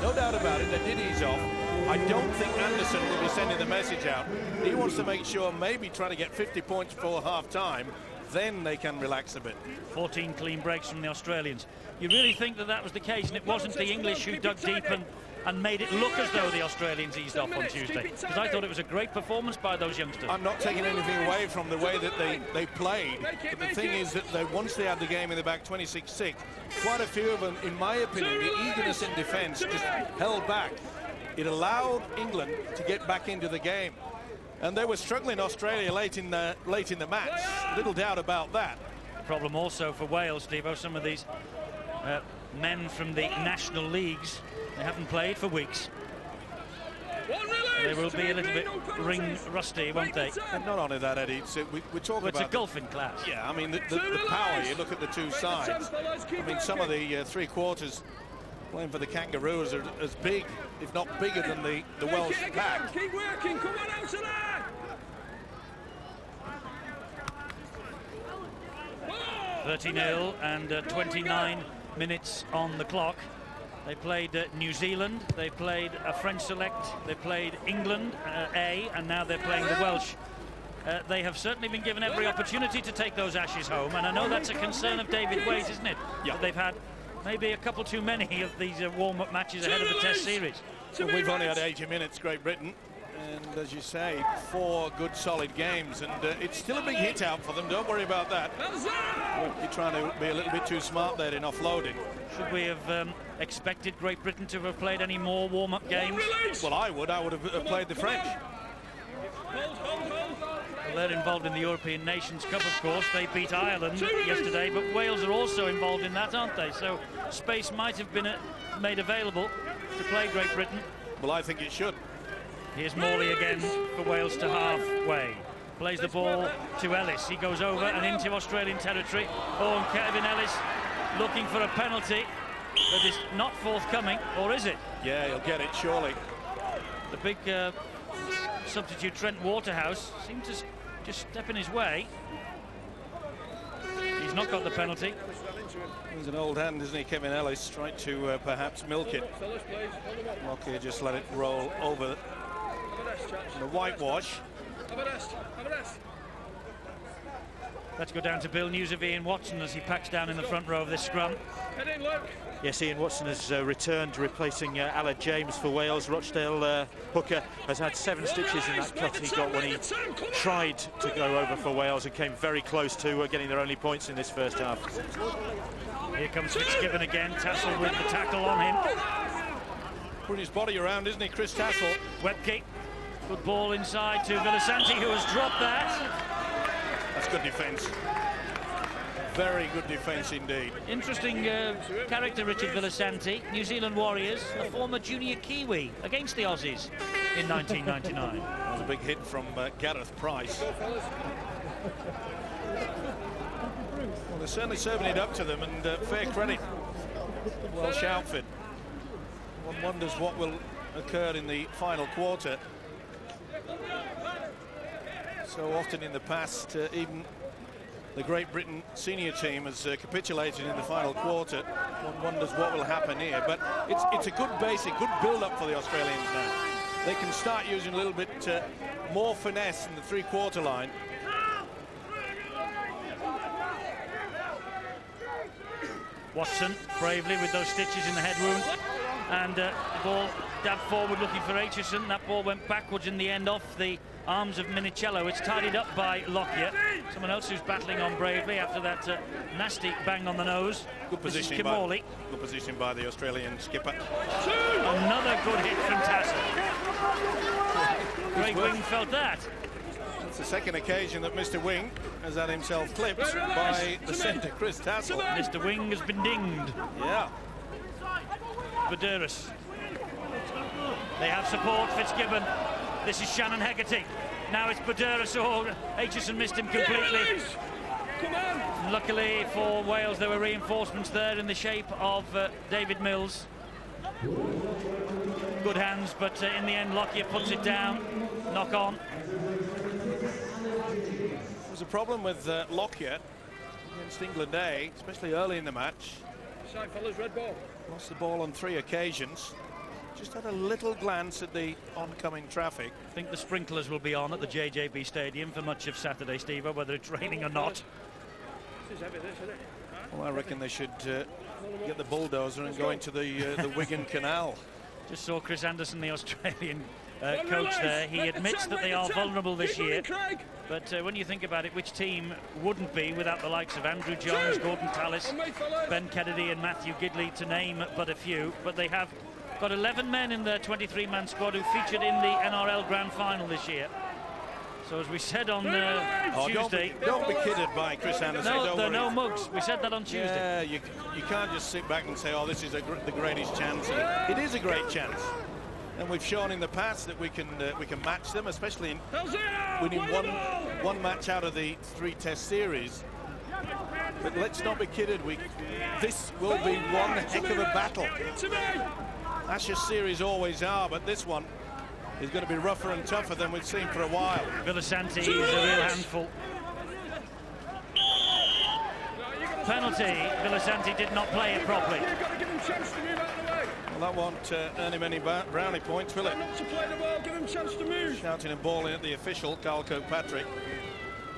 Speaker 10: No doubt about it, they did ease off. I don't think Anderson will be sending the message out. He wants to make sure, maybe trying to get 50 points before half-time, then they can relax a bit.
Speaker 1: 14 clean breaks from the Australians. You really think that was the case, and it wasn't the English who dug deep and made it look as though the Australians eased off on Tuesday? Because I thought it was a great performance by those youngsters.
Speaker 10: I'm not taking anything away from the way that they played, but the thing is that once they had the game in the back 26-6, quite a few of them, in my opinion, the eagerness in defence just held back. It allowed England to get back into the game, and they were struggling Australia late in the match. Little doubt about that.
Speaker 1: Problem also for Wales, Steve-O, some of these men from the national leagues, they haven't played for weeks. They will be a little bit ring rusty, won't they?
Speaker 10: And not only that, Eddie, we talk about...
Speaker 1: It's a golfing class.
Speaker 10: Yeah, I mean, the power, you look at the two sides. I mean, some of the three-quarters playing for the Kangaroos are as big, if not bigger, than the Welsh pack.
Speaker 12: Keep working, come on out of there!
Speaker 1: 30-0 and 29 minutes on the clock. They played New Zealand, they played a French select, they played England A, and now they're playing the Welsh. They have certainly been given every opportunity to take those Ashes home, and I know that's a concern of David Wade, isn't it?
Speaker 10: Yeah.
Speaker 1: That they've had maybe a couple too many of these warm-up matches ahead of the Test series.
Speaker 10: Well, we've only had 80 minutes, Great Britain, and as you say, 4 good solid games, and it's still a big hit out for them, don't worry about that. You're trying to be a little bit too smart there in offloading.
Speaker 1: Should we have expected Great Britain to have played any more warm-up games?
Speaker 10: Well, I would have played the French.
Speaker 1: Well, they're involved in the European Nations Cup, of course. They beat Ireland yesterday, but Wales are also involved in that, aren't they? So space might have been made available to play Great Britain.
Speaker 10: Well, I think it should.
Speaker 1: Here's Morley again for Wales to halfway. Plays the ball to Ellis. He goes over and into Australian territory. Oh, and Kevin Ellis looking for a penalty that is not forthcoming, or is it?
Speaker 10: Yeah, he'll get it, surely.
Speaker 1: The big substitute Trent Waterhouse seemed to just step in his way. He's not got the penalty.
Speaker 10: He's an old hand, isn't he, Kevin Ellis, trying to perhaps milk it. Lockyer just let it roll over the whitewash.
Speaker 1: Let's go down to Bill. News of Ian Watson as he packs down in the front row of this scrum.
Speaker 12: Head in, Luke.
Speaker 13: Yes, Ian Watson has returned, replacing Aled James for Wales. Rochdale hooker has had 7 stitches in that cut he got when he tried to go over for Wales and came very close to getting their only points in this first half.
Speaker 1: Here comes Fitzgibbon again. Tassel with the tackle on him.
Speaker 10: Putting his body around, isn't he, Chris Tassel?
Speaker 1: Webke. Good ball inside to Villasanti, who has dropped that.
Speaker 10: That's good defence. Very good defence indeed.
Speaker 1: Interesting character, Richard Villasanti. New Zealand Warriors, a former junior Kiwi against the Aussies in 1999.
Speaker 10: That was a big hit from Gareth Price. Well, they're certainly serving it up to them, and fair credit. Welsh outfit. One wonders what will occur in the final quarter. So often in the past, even the Great Britain senior team has capitulated in the final quarter. One wonders what will happen here, but it's a good basic, good build-up for the Australians now. They can start using a little bit more finesse in the three-quarter line.
Speaker 1: Watson bravely with those stitches in the head wound, and the ball dabbed forward looking for Aitchison. That ball went backwards in the end off the arms of Minicello. It's tidied up by Lockyer. Someone else who's battling on bravely after that nasty bang on the nose.
Speaker 10: Good position by the Australian skipper.
Speaker 1: Another good hit from Tassel. Greg Wing felt that.
Speaker 10: It's the second occasion that Mr. Wing has had himself clipped by the centre, Chris Tassel.
Speaker 1: Mr. Wing has been dinged.
Speaker 10: Yeah.
Speaker 1: Badouris. They have support, Fitzgibbon. This is Shannon Hegarty. Now it's Badouris. Oh, Aitchison missed him completely. And luckily for Wales, there were reinforcements there in the shape of David Mills. Good hands, but in the end, Lockyer puts it down. Knock on.
Speaker 10: There was a problem with Lockyer against England A, especially early in the match.
Speaker 12: Side fellas, red ball.
Speaker 10: Lost the ball on 3 occasions. Just had a little glance at the oncoming traffic.
Speaker 1: I think the sprinklers will be on at the JJB Stadium for much of Saturday, Steve, whether it's raining or not.
Speaker 10: Well, I reckon they should get the bulldozer and go into the Wigan Canal.
Speaker 1: Just saw Chris Anderson, the Australian coach there. He admits that they are vulnerable this year. But when you think about it, which team wouldn't be without the likes of Andrew Johns, Gordon Tallis, Ben Kennedy and Matthew Gidley, to name but a few. But they have got 11 men in their 23-man squad who featured in the NRL Grand Final this year. So as we said on Tuesday...
Speaker 10: Don't be kidded by Chris Anderson.
Speaker 1: No, there are no mugs. We said that on Tuesday.
Speaker 10: Yeah, you can't just sit back and say, oh, this is the greatest chance. It is a great chance. And we've shown in the past that we can match them, especially in winning one match out of the 3-test series. But let's not be kidded. This will be one heck of a battle. Ashes series always are, but this one is going to be rougher and tougher than we've seen for a while.
Speaker 1: Villasanti is a real handful. Penalty. Villasanti did not play it properly.
Speaker 10: Well, that won't earn him any brownie points, will it? Shouting and bawling at the official, Carl Kirkpatrick.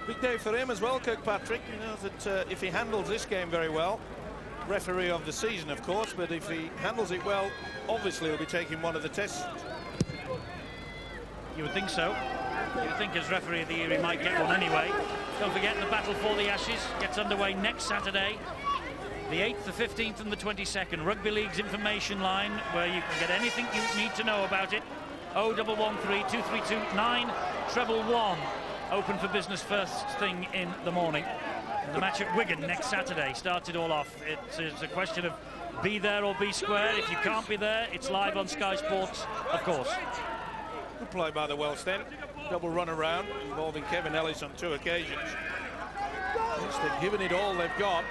Speaker 10: Big day for him as well, Kirkpatrick. You know that if he handles this game very well, referee of the season, of course, but if he handles it well, obviously he'll be taking one of the tests.
Speaker 1: You would think so. You would think as referee of the year he might get one anyway. Don't forget the battle for the Ashes gets underway next Saturday. The 8th, the 15th and the 22nd. Rugby League's information line where you can get anything you need to know about it. 0113 232 911. Open for business first thing in the morning. The match at Wigan next Saturday starts it all off. It's a question of be there or be square. If you can't be there, it's live on Sky Sports, of course.
Speaker 10: Good play by the Welsh then. Double run around involving Kevin Ellis on 2 occasions. Yes, they've given it all they've got.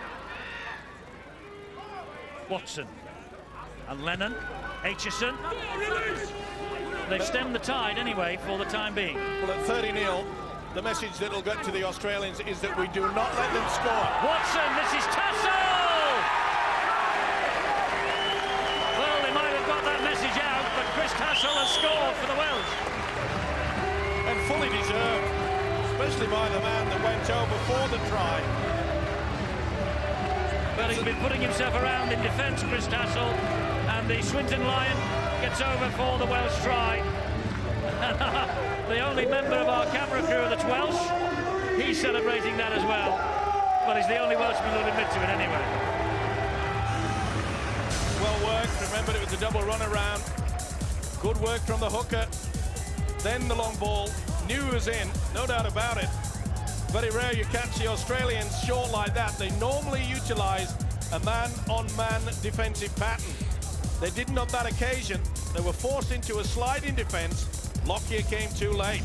Speaker 1: Watson and Lennon, Aitchison. They've stemmed the tide anyway for the time being.
Speaker 10: Well, at 30-0, the message that'll get to the Australians is that we do not let them score.
Speaker 1: Watson, this is Tassel! Well, they might have got that message out, but Chris Tassel has scored for the Welsh.
Speaker 10: And fully deserved. especially by the man that went over for the try.
Speaker 1: Well, he's been putting himself around in defence, Chris Tassel, and the Swinton Lion gets over for the Welsh try. The only member of our camera crew that's Welsh, he's celebrating that as well. But he's the only Welshman who'll admit to it anyway.
Speaker 10: Well worked. Remember, it was a double run around. Good work from the hooker. Then the long ball. Knew it was in, no doubt about it. Very rare you catch the Australians short like that. They normally utilise a man-on-man defensive pattern. They didn't on that occasion. They were forced into a sliding defence. Lockyer came too late.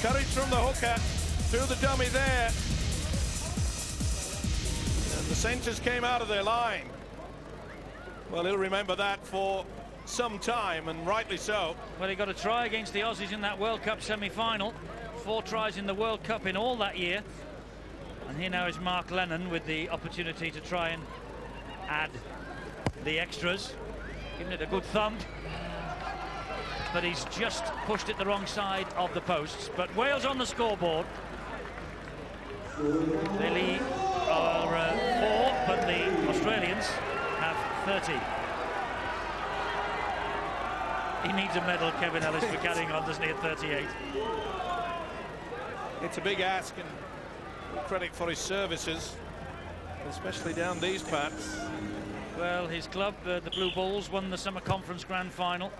Speaker 10: Courage from the hooker, through the dummy there. And the centres came out of their line. Well, he'll remember that for some time, and rightly so.
Speaker 1: Well, he got a try against the Aussies in that World Cup semi-final. 4 tries in the World Cup in all that year. And here now is Mark Lennon with the opportunity to try and add the extras. Giving it a good thump. But he's just pushed it the wrong side of the posts. But Wales on the scoreboard. They lead are 4, but the Australians have 30. He needs a medal, Kevin Ellis, for carrying on, doesn't he, at 38?
Speaker 10: It's a big ask, and credit for his services, especially down these pads.
Speaker 1: Well, his club, the Blue Bulls, won the Summer Conference Grand Final.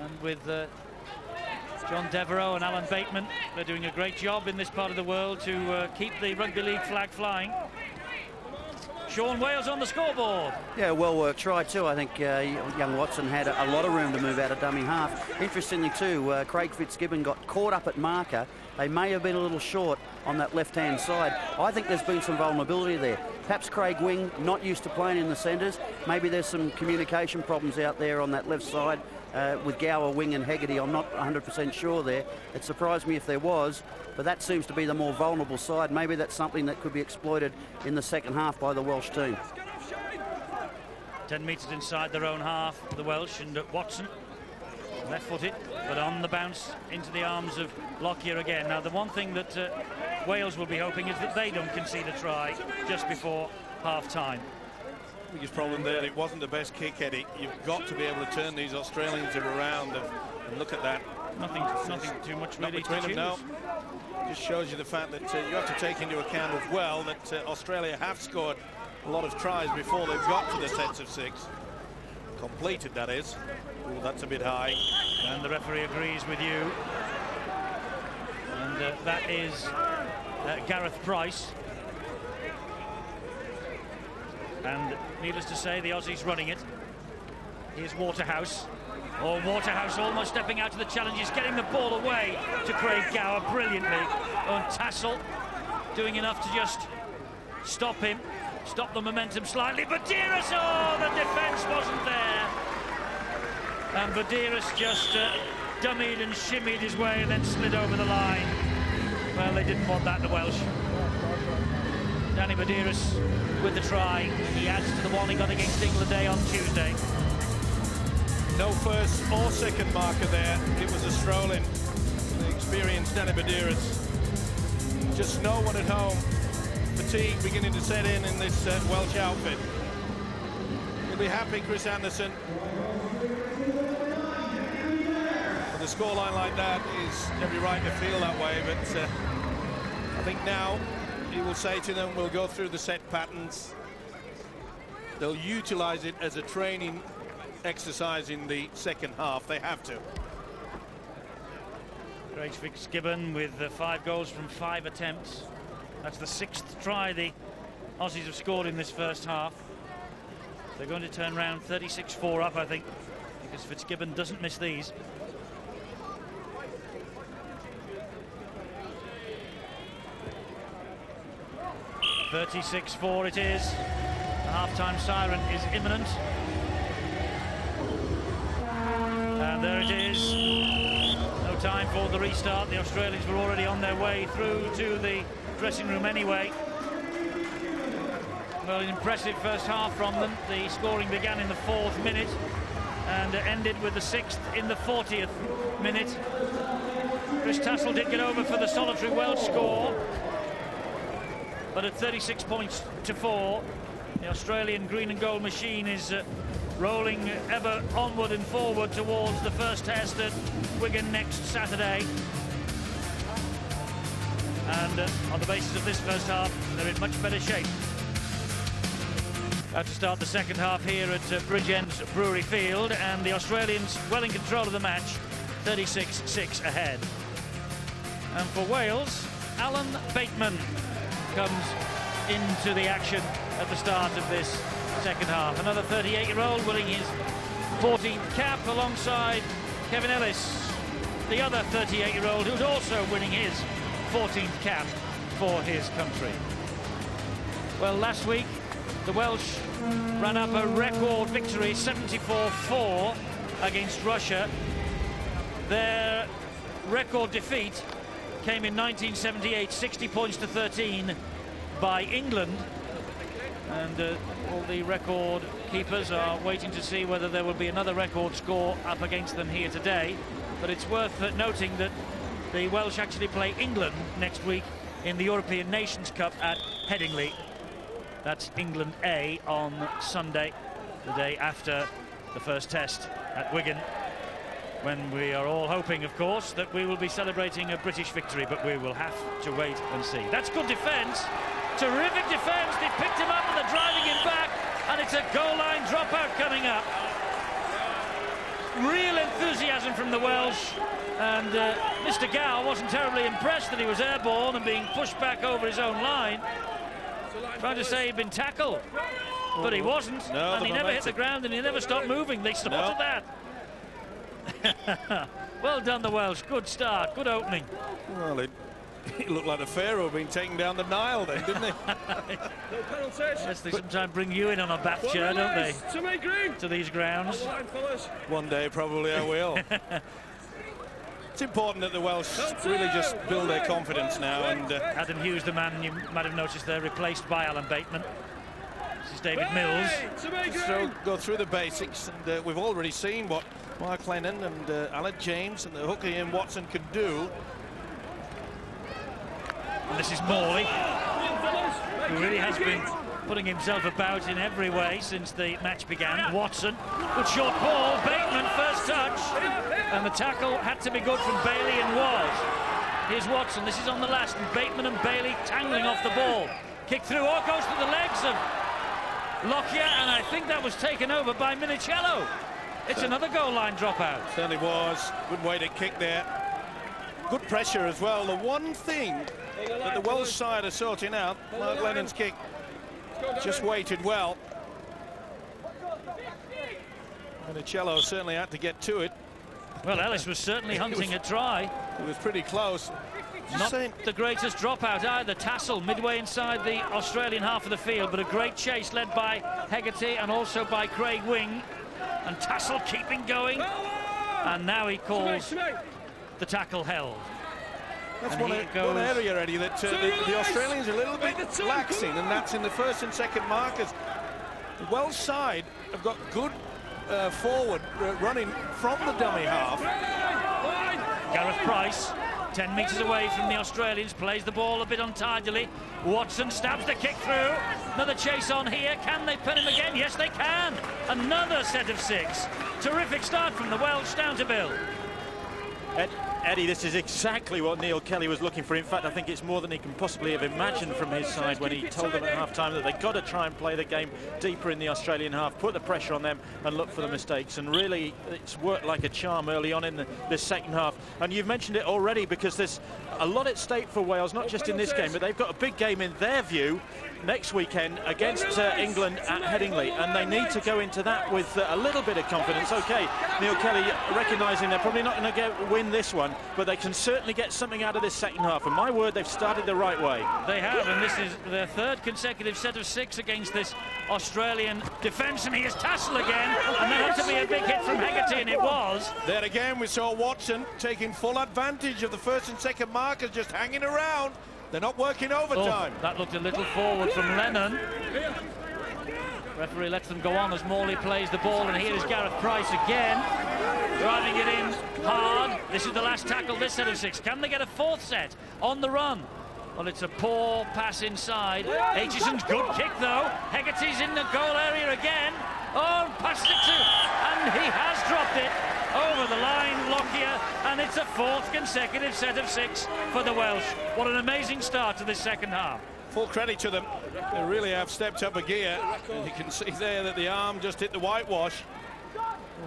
Speaker 1: And with John Devereux and Alan Bateman, they're doing a great job in this part of the world to keep the rugby league flag flying. Sean, Wales on the scoreboard.
Speaker 14: Yeah, well worked try too. I think young Watson had a lot of room to move out of dummy half. Interestingly too, Craig Fitzgibbon got caught up at marker. They may have been a little short on that left-hand side. I think there's been some vulnerability there. Perhaps Craig Wing, not used to playing in the centres. Maybe there's some communication problems out there on that left side with Gower, Wing and Hegarty. I'm not 100% sure there. It surprised me if there was, but that seems to be the more vulnerable side. Maybe that's something that could be exploited in the second half by the Welsh team.
Speaker 1: 10 metres inside their own half, the Welsh, and Watson, left-footed, but on the bounce into the arms of Lockyer again. Now, the one thing that Wales will be hoping is that they don't concede a try just before half-time.
Speaker 10: Biggest problem there, it wasn't the best kick, Eddie. You've got to be able to turn these Australians around and look at that.
Speaker 1: Nothing too much really to choose.
Speaker 10: No. Just shows you the fact that you have to take into account as well that Australia have scored a lot of tries before they've got to the sets of 6. Completed, that is. Ooh, that's a bit high.
Speaker 1: And the referee agrees with you. And that is Gareth Price. And needless to say, the Aussies running it. Here's Waterhouse. Oh, Waterhouse almost stepping out to the challenge. He's getting the ball away to Craig Gower brilliantly. And Tassel doing enough to just stop him. Stop the momentum slightly. Badeiras, oh, the defence wasn't there. And Badeiras just dummied and shimmied his way and then slid over the line. Well, they didn't want that, the Welsh. Danny Badeiras with the try. He adds to the one he got against England Day on Tuesday.
Speaker 10: No first or second marker there. It was a stroll-in. The experienced Danny Badeiras. Just no one at home. Fatigue beginning to set in this Welsh outfit. You'll be happy, Chris Anderson. With a scoreline like that, he's every right to feel that way, but I think now he will say to them, we'll go through the set patterns. They'll utilise it as a training exercise in the second half. They have to.
Speaker 1: Craig Fitzgibbon with 5 goals from 5 attempts. That's the 6th try the Aussies have scored in this first half. They're going to turn around 36-4 up, I think, because Fitzgibbon doesn't miss these. (36-4) it is. The half-time siren is imminent. And there it is. No time for the restart. The Australians were already on their way through to the dressing room anyway. Well, an impressive first half from them. The scoring began in the 4th minute. and ended with the 6th in the 40th minute. Chris Tassel did get over for the solitary Welsh score, but at 36 points to 4, the Australian green and gold machine is rolling ever onward and forward towards the first test at Wigan next Saturday. And on the basis of this first half, they're in much better shape. About to start the second half here at Bridgend Brewery Field, and the Australians well in control of the match, 36-6 ahead. And for Wales, Alan Bateman comes into the action at the start of this second half. Another 38-year-old winning his 14th cap alongside Kevin Ellis, the other 38-year-old who's also winning his 14th cap for his country. Well, last week the Welsh ran up a record victory, 74-4 against Russia. Their record defeat came in 1978, 60 points to 13 by England. And all the record keepers are waiting to see whether there will be another record score up against them here today. But it's worth noting that the Welsh actually play England next week in the European Nations Cup at Headingley. That's England A on Sunday, the day after the first test at Wigan, when we are all hoping, of course, that we will be celebrating a British victory, but we will have to wait and see. That's good defence. Terrific defence. They picked him up and they're driving him back, and it's a goal line dropout coming up. Real enthusiasm from the Welsh, and Mr. Gow wasn't terribly impressed that he was airborne and being pushed back over his own line. Trying to say he'd been tackled, but he wasn't, and he never hit the ground and he never stopped moving. They sorted that. Well done, the Welsh. Good start, good opening.
Speaker 10: Well, it looked like the Pharaoh being taken down the Nile then, didn't he?
Speaker 1: Yes, they sometimes bring you in on a bath chair, don't they? To these grounds.
Speaker 10: One day, probably I will. It's important that the Welsh really just build their confidence now. And
Speaker 1: Adam Hughes, the man you might have noticed there, replaced by Alan Bateman. This is David Mills.
Speaker 10: Just go through the basics, and we've already seen what Mark Lennon and Alan James and the hooker Ian Watson could do.
Speaker 1: And this is Morley, who really has been putting himself about in every way since the match began. Watson, good short ball, Bateman, first touch, and the tackle had to be good from Bailey and was. Here's Watson, this is on the last, and Bateman and Bailey tangling off the ball. Kick through, or goes to the legs of Lockyer, and I think that was taken over by Minicello. It's another goal line dropout.
Speaker 10: Certainly was. Good way to kick there. Good pressure as well. The one thing that the Welsh side are sorting out, Mark Lennon's kick, just waited well. Minicello certainly had to get to it.
Speaker 1: Well, Ellis was certainly hunting a try.
Speaker 10: It was pretty close.
Speaker 1: Not the greatest dropout either. Tassel midway inside the Australian half of the field, but a great chase led by Hegarty and also by Craig Wing. And Tassel keeping going. And now he calls the tackle held.
Speaker 10: That's one area, Eddie, that the Australians are a little bit lax in, and that's in the first and second markers. The Welsh side have got good forward running from the dummy half.
Speaker 1: Gareth Price, 10 metres away from the Australians, plays the ball a bit untidily. Watson stabs the kick through. Another chase on here. Can they pin him again? Yes, they can. Another set of 6. Terrific start from the Welsh. Down to Bill.
Speaker 13: Eddie, this is exactly what Neil Kelly was looking for. In fact, I think it's more than he can possibly have imagined from his side when he told them at half-time that they've got to try and play the game deeper in the Australian half, put the pressure on them and look for the mistakes. And really, it's worked like a charm early on in this second half. And you've mentioned it already, because there's a lot at stake for Wales, not just in this game, but they've got a big game in their view next weekend against England at Headingley, and they need to go into that with a little bit of confidence. Okay, Neil Kelly recognising they're probably not going to win this one, but they can certainly get something out of this second half, and my word, they've started the right way.
Speaker 1: They have, and this is their third consecutive set of 6 against this Australian defence, and here's Tassel again, and that had to be a big hit from Hegarty, and it was.
Speaker 10: There again we saw Watson taking full advantage of the first and second markers, just hanging around. They're not working overtime.
Speaker 1: That looked a little forward from Lennon. Referee lets them go on as Morley plays the ball, and here is Gareth Price again, driving it in hard. This is the last tackle this set of 6. Can they get a 4th set on the run? Well, it's a poor pass inside. Aitchison's good kick, though. Hegarty's in the goal area again. Oh, passed it to, and he has dropped it over the line, Lockyer, and it's a 4th consecutive set of 6 for the Welsh. What an amazing start to this second half.
Speaker 10: Full credit to them. They really have stepped up a gear. And you can see there that the arm just hit the whitewash.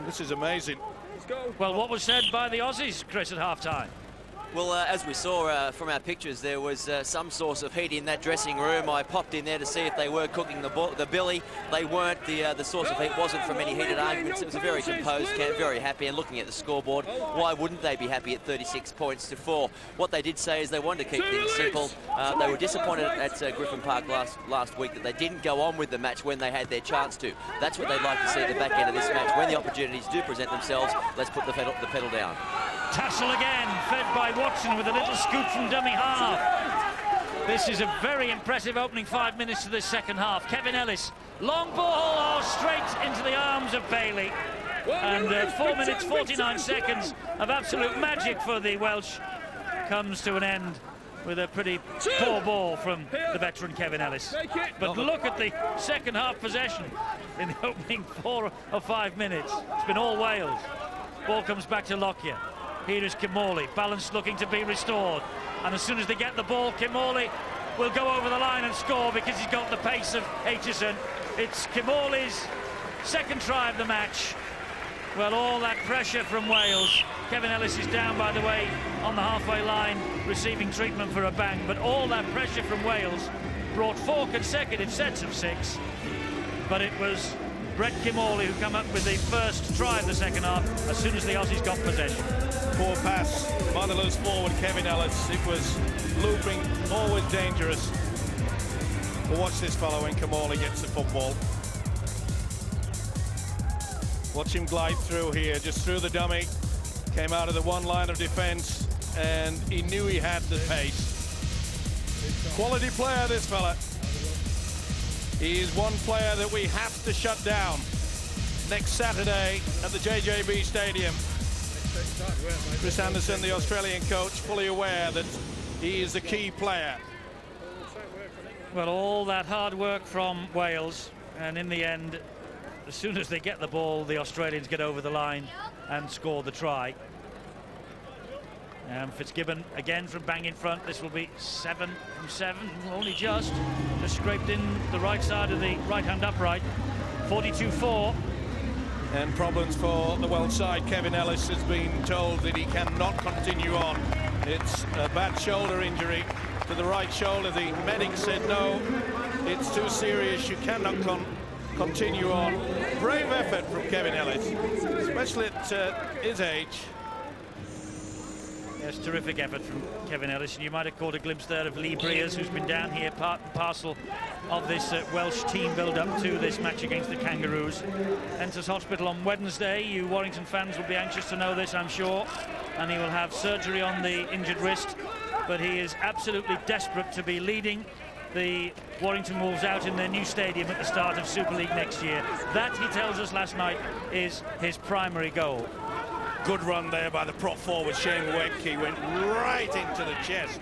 Speaker 10: This is amazing.
Speaker 1: Well, what was said by the Aussies, Chris, at half-time?
Speaker 11: Well, as we saw from our pictures, there was some source of heat in that dressing room. I popped in there to see if they were cooking the billy. They weren't. The source of heat wasn't from any heated arguments. It was a very composed camp, very happy. And looking at the scoreboard, why wouldn't they be happy at 36 points to 4? What they did say is they wanted to keep things simple. They were disappointed at Griffin Park last week that they didn't go on with the match when they had their chance to. That's what they'd like to see at the back end of this match. When the opportunities do present themselves, let's put the pedal down.
Speaker 1: Tassel again, fed by Watson with a little scoop from dummy half. This is a very impressive opening 5 minutes to this second half. Kevin Ellis, long ball, straight into the arms of Bailey. And 4 minutes, 49 seconds of absolute magic for the Welsh comes to an end with a pretty poor ball from the veteran Kevin Ellis. But look at the second half possession in the opening 4 or 5 minutes. It's been all Wales. Ball comes back to Lockyer. Here is Kim Morley, balance looking to be restored. And as soon as they get the ball, Kim Morley will go over the line and score because he's got the pace of Aitchison. It's Kim Morley's second try of the match. Well, all that pressure from Wales. Kevin Ellis is down, by the way, on the halfway line, receiving treatment for a bang. But all that pressure from Wales brought 4 consecutive sets of 6. But it was Brett Kimmorley who come up with the first try of the second half as soon as the Aussies got possession.
Speaker 10: Poor pass by the loose forward Kevin Ellis. It was looping, always dangerous. But watch this fellow when Kimmorley gets the football. Watch him glide through here, just through the dummy. Came out of the one line of defence and he knew he had the pace. Quality player, this fella. He is one player that we have to shut down next Saturday at the JJB Stadium. Chris Anderson, the Australian coach, fully aware that he is the key player.
Speaker 1: Well, all that hard work from Wales, and in the end, as soon as they get the ball, the Australians get over the line and score the try. Fitzgibbon again from bang in front. This will be 7 from 7, only just scraped in the right side of the right-hand upright. 42-4.
Speaker 10: And problems for the Welsh side. Kevin Ellis has been told that he cannot continue on. It's a bad shoulder injury to the right shoulder. The medic said no, it's too serious, you cannot continue on. Brave effort from Kevin Ellis, especially at his age.
Speaker 1: Yes, terrific effort from Kevin Ellis, and you might have caught a glimpse there of Lee Briers, who's been down here part and parcel of this Welsh team build-up to this match against the Kangaroos. Enters hospital on Wednesday. You Warrington fans will be anxious to know this, I'm sure, and he will have surgery on the injured wrist, but he is absolutely desperate to be leading the Warrington Wolves out in their new stadium at the start of Super League next year. That, he tells us last night, is his primary goal.
Speaker 10: Good run there by the prop forward Shane Webke, went right into the chest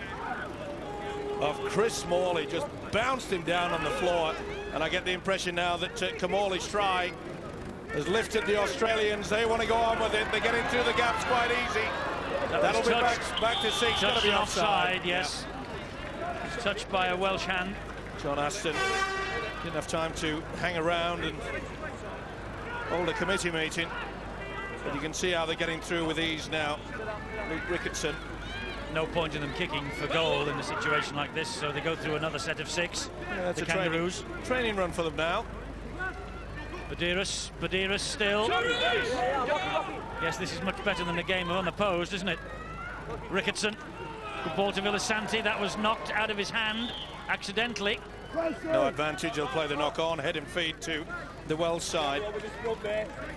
Speaker 10: of Chris Morley, just bounced him down on the floor, and I get the impression now that Kimmorley's try has lifted the Australians. They want to go on with it. They're getting through the gaps quite easy. That'll be back to 6. That'll be offside.
Speaker 1: Yes. Yeah. It's touched by a Welsh hand.
Speaker 10: John Aston didn't have time to hang around and hold a committee meeting. But you can see how they're getting through with ease now. Luke Ricketson.
Speaker 1: No point in them kicking for goal in a situation like this, so they go through another set of 6.
Speaker 10: Yeah,
Speaker 1: the Kangaroos.
Speaker 10: Training run for them now.
Speaker 1: Badiris still. Yes, this is much better than a game of unopposed, isn't it? Ricketson. Good ball to Villasanti. That was knocked out of his hand accidentally.
Speaker 10: No advantage. He'll play the knock on, head and feet to the Welsh side.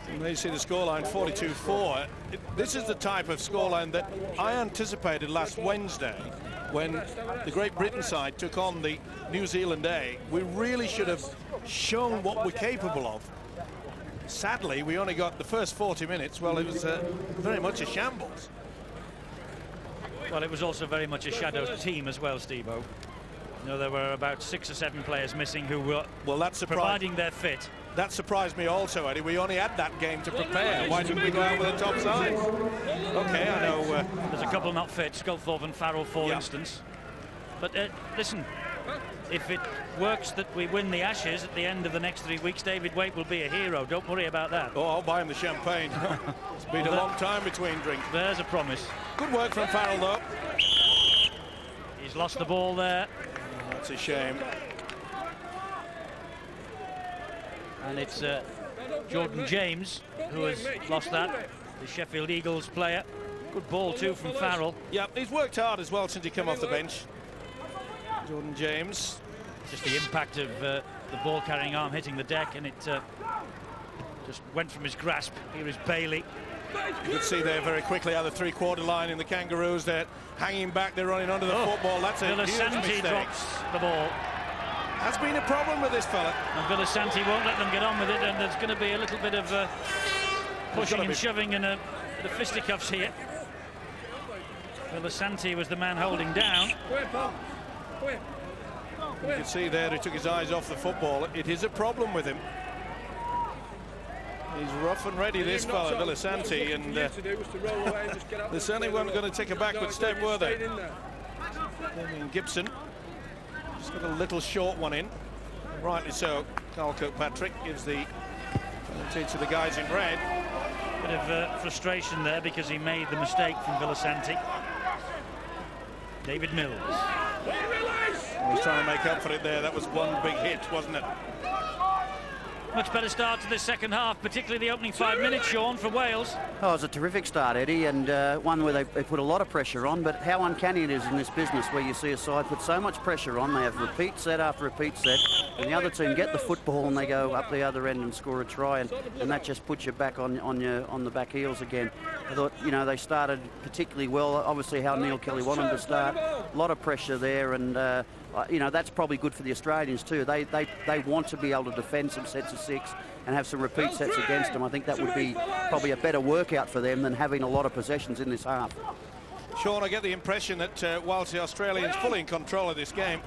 Speaker 10: And there you see the scoreline, 42-4. This is the type of scoreline that I anticipated last Wednesday when the Great Britain side took on the New Zealand A, we really should have shown what we're capable of. Sadly, we only got the first 40 minutes. Well, it was very much a shambles.
Speaker 1: Well, it was also very much a shadow team as well, Steve-O. You know, there were about 6 or 7 players missing who were providing their fit.
Speaker 10: That surprised me also, Eddie. We only had that game to prepare. Why didn't we go out with the top side? Okay, I know.
Speaker 1: There's a couple not fit, Sculthorpe and Farrell, for instance. But listen, if it works that we win the Ashes at the end of the next 3 weeks, David Waite will be a hero. Don't worry about that.
Speaker 10: Oh, I'll buy him the champagne. It's been a long time between drinks.
Speaker 1: There's a promise.
Speaker 10: Good work from Farrell, though.
Speaker 1: He's lost the ball there.
Speaker 10: That's a shame.
Speaker 1: And it's Jordan James who has lost that, the Sheffield Eagles player. Good ball too from Farrell.
Speaker 10: Yeah, he's worked hard as well since he came off the bench. Jordan James.
Speaker 1: Just the impact of the ball carrying arm hitting the deck, and it just went from his grasp. Here is Bailey.
Speaker 10: You could see there very quickly how the three-quarter line in the Kangaroos, they're hanging back, they're running under the football. That's a huge mistake.
Speaker 1: Drops the ball.
Speaker 10: Has been a problem with this fella.
Speaker 1: And Villasanti won't let them get on with it, and there's going to be a little bit of pushing and shoving and the fisticuffs here. Villasanti was the man holding down.
Speaker 10: You can see there he took his eyes off the football. It is a problem with him. He's rough and ready, this fella, Villasanti, and they certainly weren't going to take a backward step, were they? Damien Gibson just got a little short one in. Rightly so. Carl Kirkpatrick gives the penalty to the guys in red.
Speaker 1: Bit of frustration there because he made the mistake from Villasanti. David Mills.
Speaker 10: He's trying to make up for it there. That was one big hit, wasn't it?
Speaker 1: Much better start to the second half, particularly the opening 5 minutes, Sean, for Wales.
Speaker 14: Oh, it was a terrific start, Eddie, and one where they put a lot of pressure on, but how uncanny it is in this business where you see a side put so much pressure on, they have repeat set after repeat set, and the other team get the football and they go up the other end and score a try, and that just puts you back on the back heels again. I thought, you know, they started particularly well, obviously how Neil Kelly wanted them to start, a lot of pressure there, and you know, that's probably good for the Australians too. They want to be able to defend some sets of 6 and have some repeat sets against them. I think that would be probably a better workout for them than having a lot of possessions in this half.
Speaker 10: Sean, I get the impression that whilst the Australians fully in control of this game,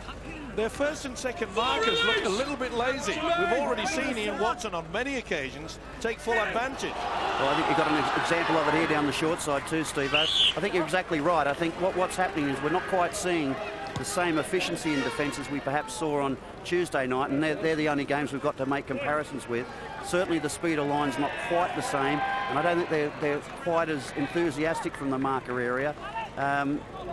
Speaker 10: their first and second markers look a little bit lazy. We've already seen Ian Watson on many occasions take full advantage.
Speaker 14: Well, I think you've got an example of it here down the short side too, Steve. I think you're exactly right. I think what's happening is we're not quite seeing the same efficiency in defence as we perhaps saw on Tuesday night, and they're the only games we've got to make comparisons with. Certainly the speed of line's not quite the same, and I don't think they're quite as enthusiastic from the marker area.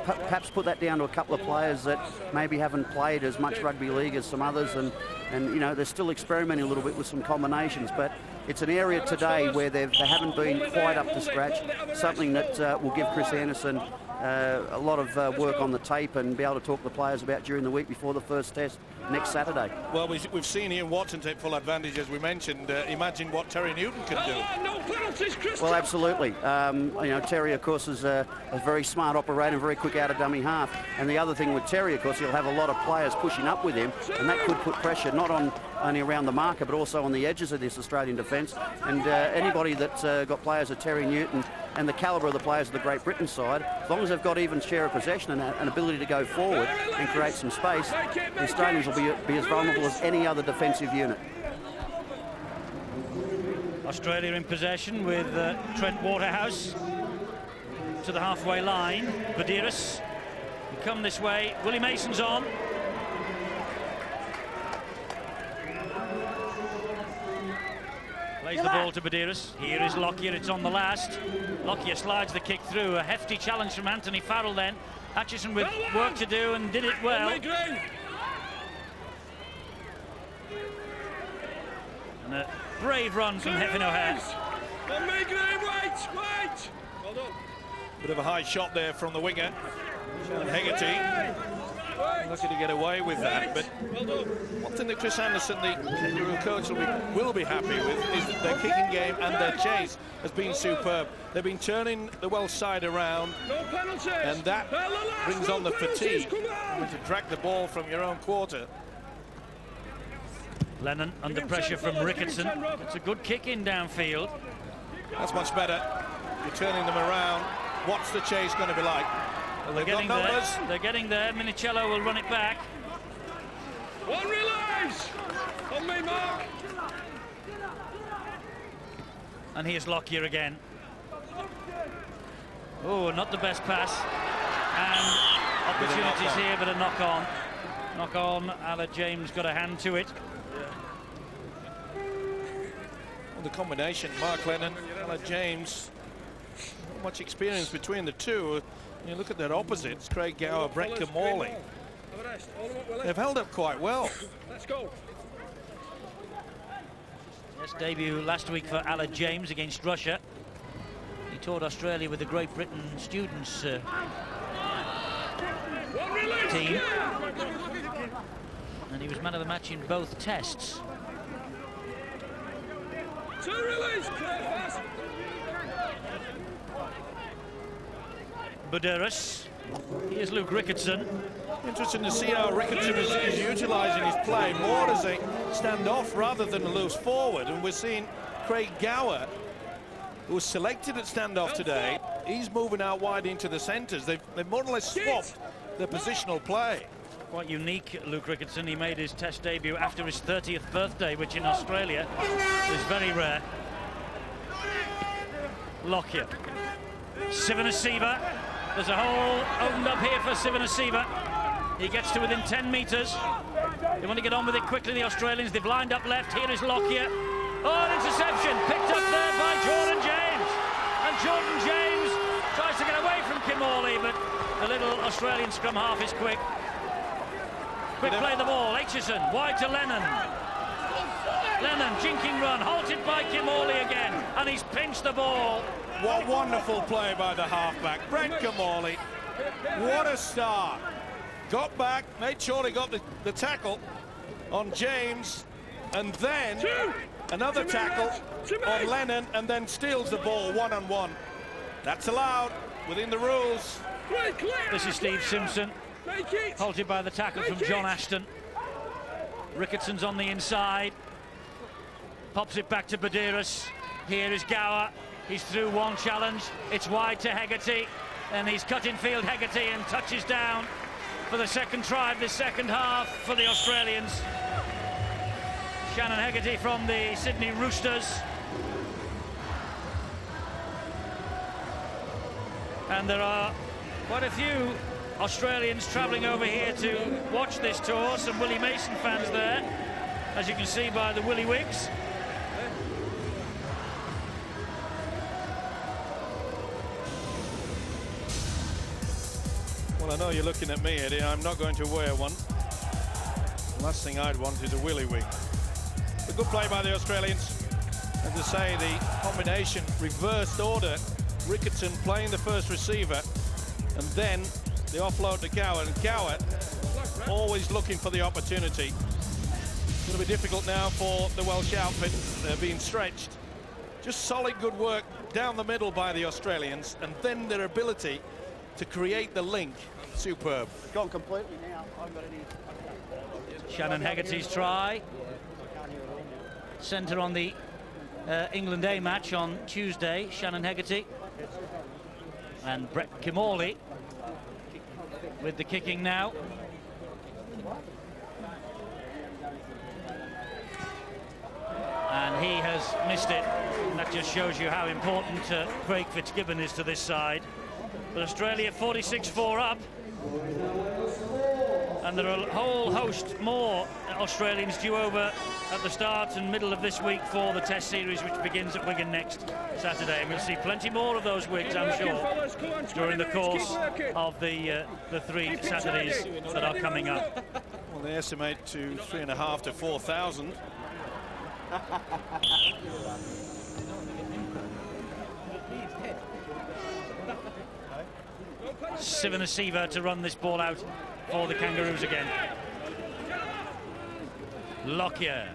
Speaker 14: Perhaps put that down to a couple of players that maybe haven't played as much rugby league as some others, and you know, they're still experimenting a little bit with some combinations, but it's an area today where they haven't been quite up to scratch, something that will give Chris Anderson a lot of work on the tape and be able to talk to the players about during the week before the first test next Saturday.
Speaker 10: Well, we've seen Ian Watson take full advantage, as we mentioned. Imagine what Terry Newton can do.
Speaker 12: No penalties, Chris.
Speaker 14: Well, absolutely. You know, Terry, of course, is a very smart operator, very quick out of dummy half. And the other thing with Terry, of course, he'll have a lot of players pushing up with him, and that could put pressure not only around the marker, but also on the edges of this Australian defence. And anybody that's got players of Terry Newton and the calibre of the players of the Great Britain side, as long as they've got even share of possession and an ability to go forward and create some space, the Australians will be as vulnerable as any other defensive unit.
Speaker 1: Australia in possession with Trent Waterhouse to the halfway line. Badiris, you come this way. Willie Mason's on. Plays the ball to Badiris. Here is Lockyer, it's on the last. Lockyer slides the kick through. A hefty challenge from Anthony Farrell then. Hutchison with work to do and did it well. And a brave run from Hefin O'Hare.
Speaker 10: Bit of a high shot there from the winger, Sean Hegarty. Lucky to get away with that, but one thing that Chris Anderson, the Kangaroo coach, will be happy with is that their kicking game and their chase has been superb. They've been turning the Welsh side around, and that brings on the fatigue having to drag the ball from your own quarter.
Speaker 1: Lennon under pressure from Ricketson. It's a good kick in downfield.
Speaker 10: That's much better. You're turning them around. What's the chase going to be like?
Speaker 1: Well, they're getting there. They're getting there. Minicello will run it back.
Speaker 12: One relays! On me, Mark!
Speaker 1: And here's Lockyer again. Oh, not the best pass. And opportunities here, but a knock on. Knock on. Aled James got a hand to it.
Speaker 10: Well, the combination, Mark Lennon, Aled James, not much experience between the two. You look at their opposites, Craig Gower, Brett Kimmorley. They've held up quite well.
Speaker 12: Let's go.
Speaker 1: Yes, debut last week for Aled James against Russia. He toured Australia with the Great Britain students team. And he was man of the match in both tests.
Speaker 12: Two relays, clear fast.
Speaker 1: Buderus. Here's Luke Ricketson.
Speaker 10: Interesting to see how Ricketson is utilising his play more as a stand-off rather than a loose forward. And we're seeing Craig Gower, who was selected at stand-off today. He's moving out wide into the centres. They've more or less swapped their positional play.
Speaker 1: Quite unique, Luke Ricketson. He made his test debut after his 30th birthday, which in Australia is very rare. Lockyer. Sivanasiva. There's a hole opened up here for Sivanasiva. He gets to within 10 metres. They want to get on with it quickly, the Australians. They've lined up left. Here is Lockyer. Oh, an interception picked up there by Jordan James. And Jordan James tries to get away from Kimmorley, but the little Australian scrum half is quick. Quick play the ball. Aitchison wide to Lennon. Lennon, jinking run, halted by Kimmorley again, and he's pinched the ball.
Speaker 10: What wonderful play by the halfback, Brett Kimmorley. What a start. Got back, made sure he got the tackle on James, and then another tackle on Lennon, and then steals the ball one-on-one. That's allowed within the rules.
Speaker 1: This is Steve Simpson, halted by the tackle from John Ashton. Ricketson's on the inside, pops it back to Buderus. Here is Gower. He's through one challenge. It's wide to Hegarty, and he's cut in field Hegarty and touches down for the second try of this second half for the Australians. Shannon Hegarty from the Sydney Roosters. And there are quite a few Australians travelling over here to watch this tour. Some Willie Mason fans there, as you can see by the Willie Wigs.
Speaker 10: Well, I know you're looking at me, Eddie. I'm not going to wear one. The last thing I'd want is a Willie wig. A good play by the Australians. As I say, the combination reversed order. Ricketson playing the first receiver, and then the offload to Gower. And Gower always looking for the opportunity. It's going to be difficult now for the Welsh outfit. They're being stretched. Just solid good work down the middle by the Australians, and then their ability to create the link. Superb.
Speaker 14: Gone completely now. I've got it in.
Speaker 1: Shannon Hegarty's try. Centre on the England A match on Tuesday, Shannon Hegarty. And Brett Kimmorley with the kicking now. And he has missed it. That just shows you how important Craig Fitzgibbon is to this side. But Australia 46-4 up. And there are a whole host more Australians due over at the start and middle of this week for the Test series, which begins at Wigan next Saturday. And we'll see plenty more of those Wigs, I'm sure, during the course of the 3 Saturdays that are coming up.
Speaker 10: Well, they estimate to 3,500 to 4,000.
Speaker 1: Sivanasiva to run this ball out for the Kangaroos again. Lockyer.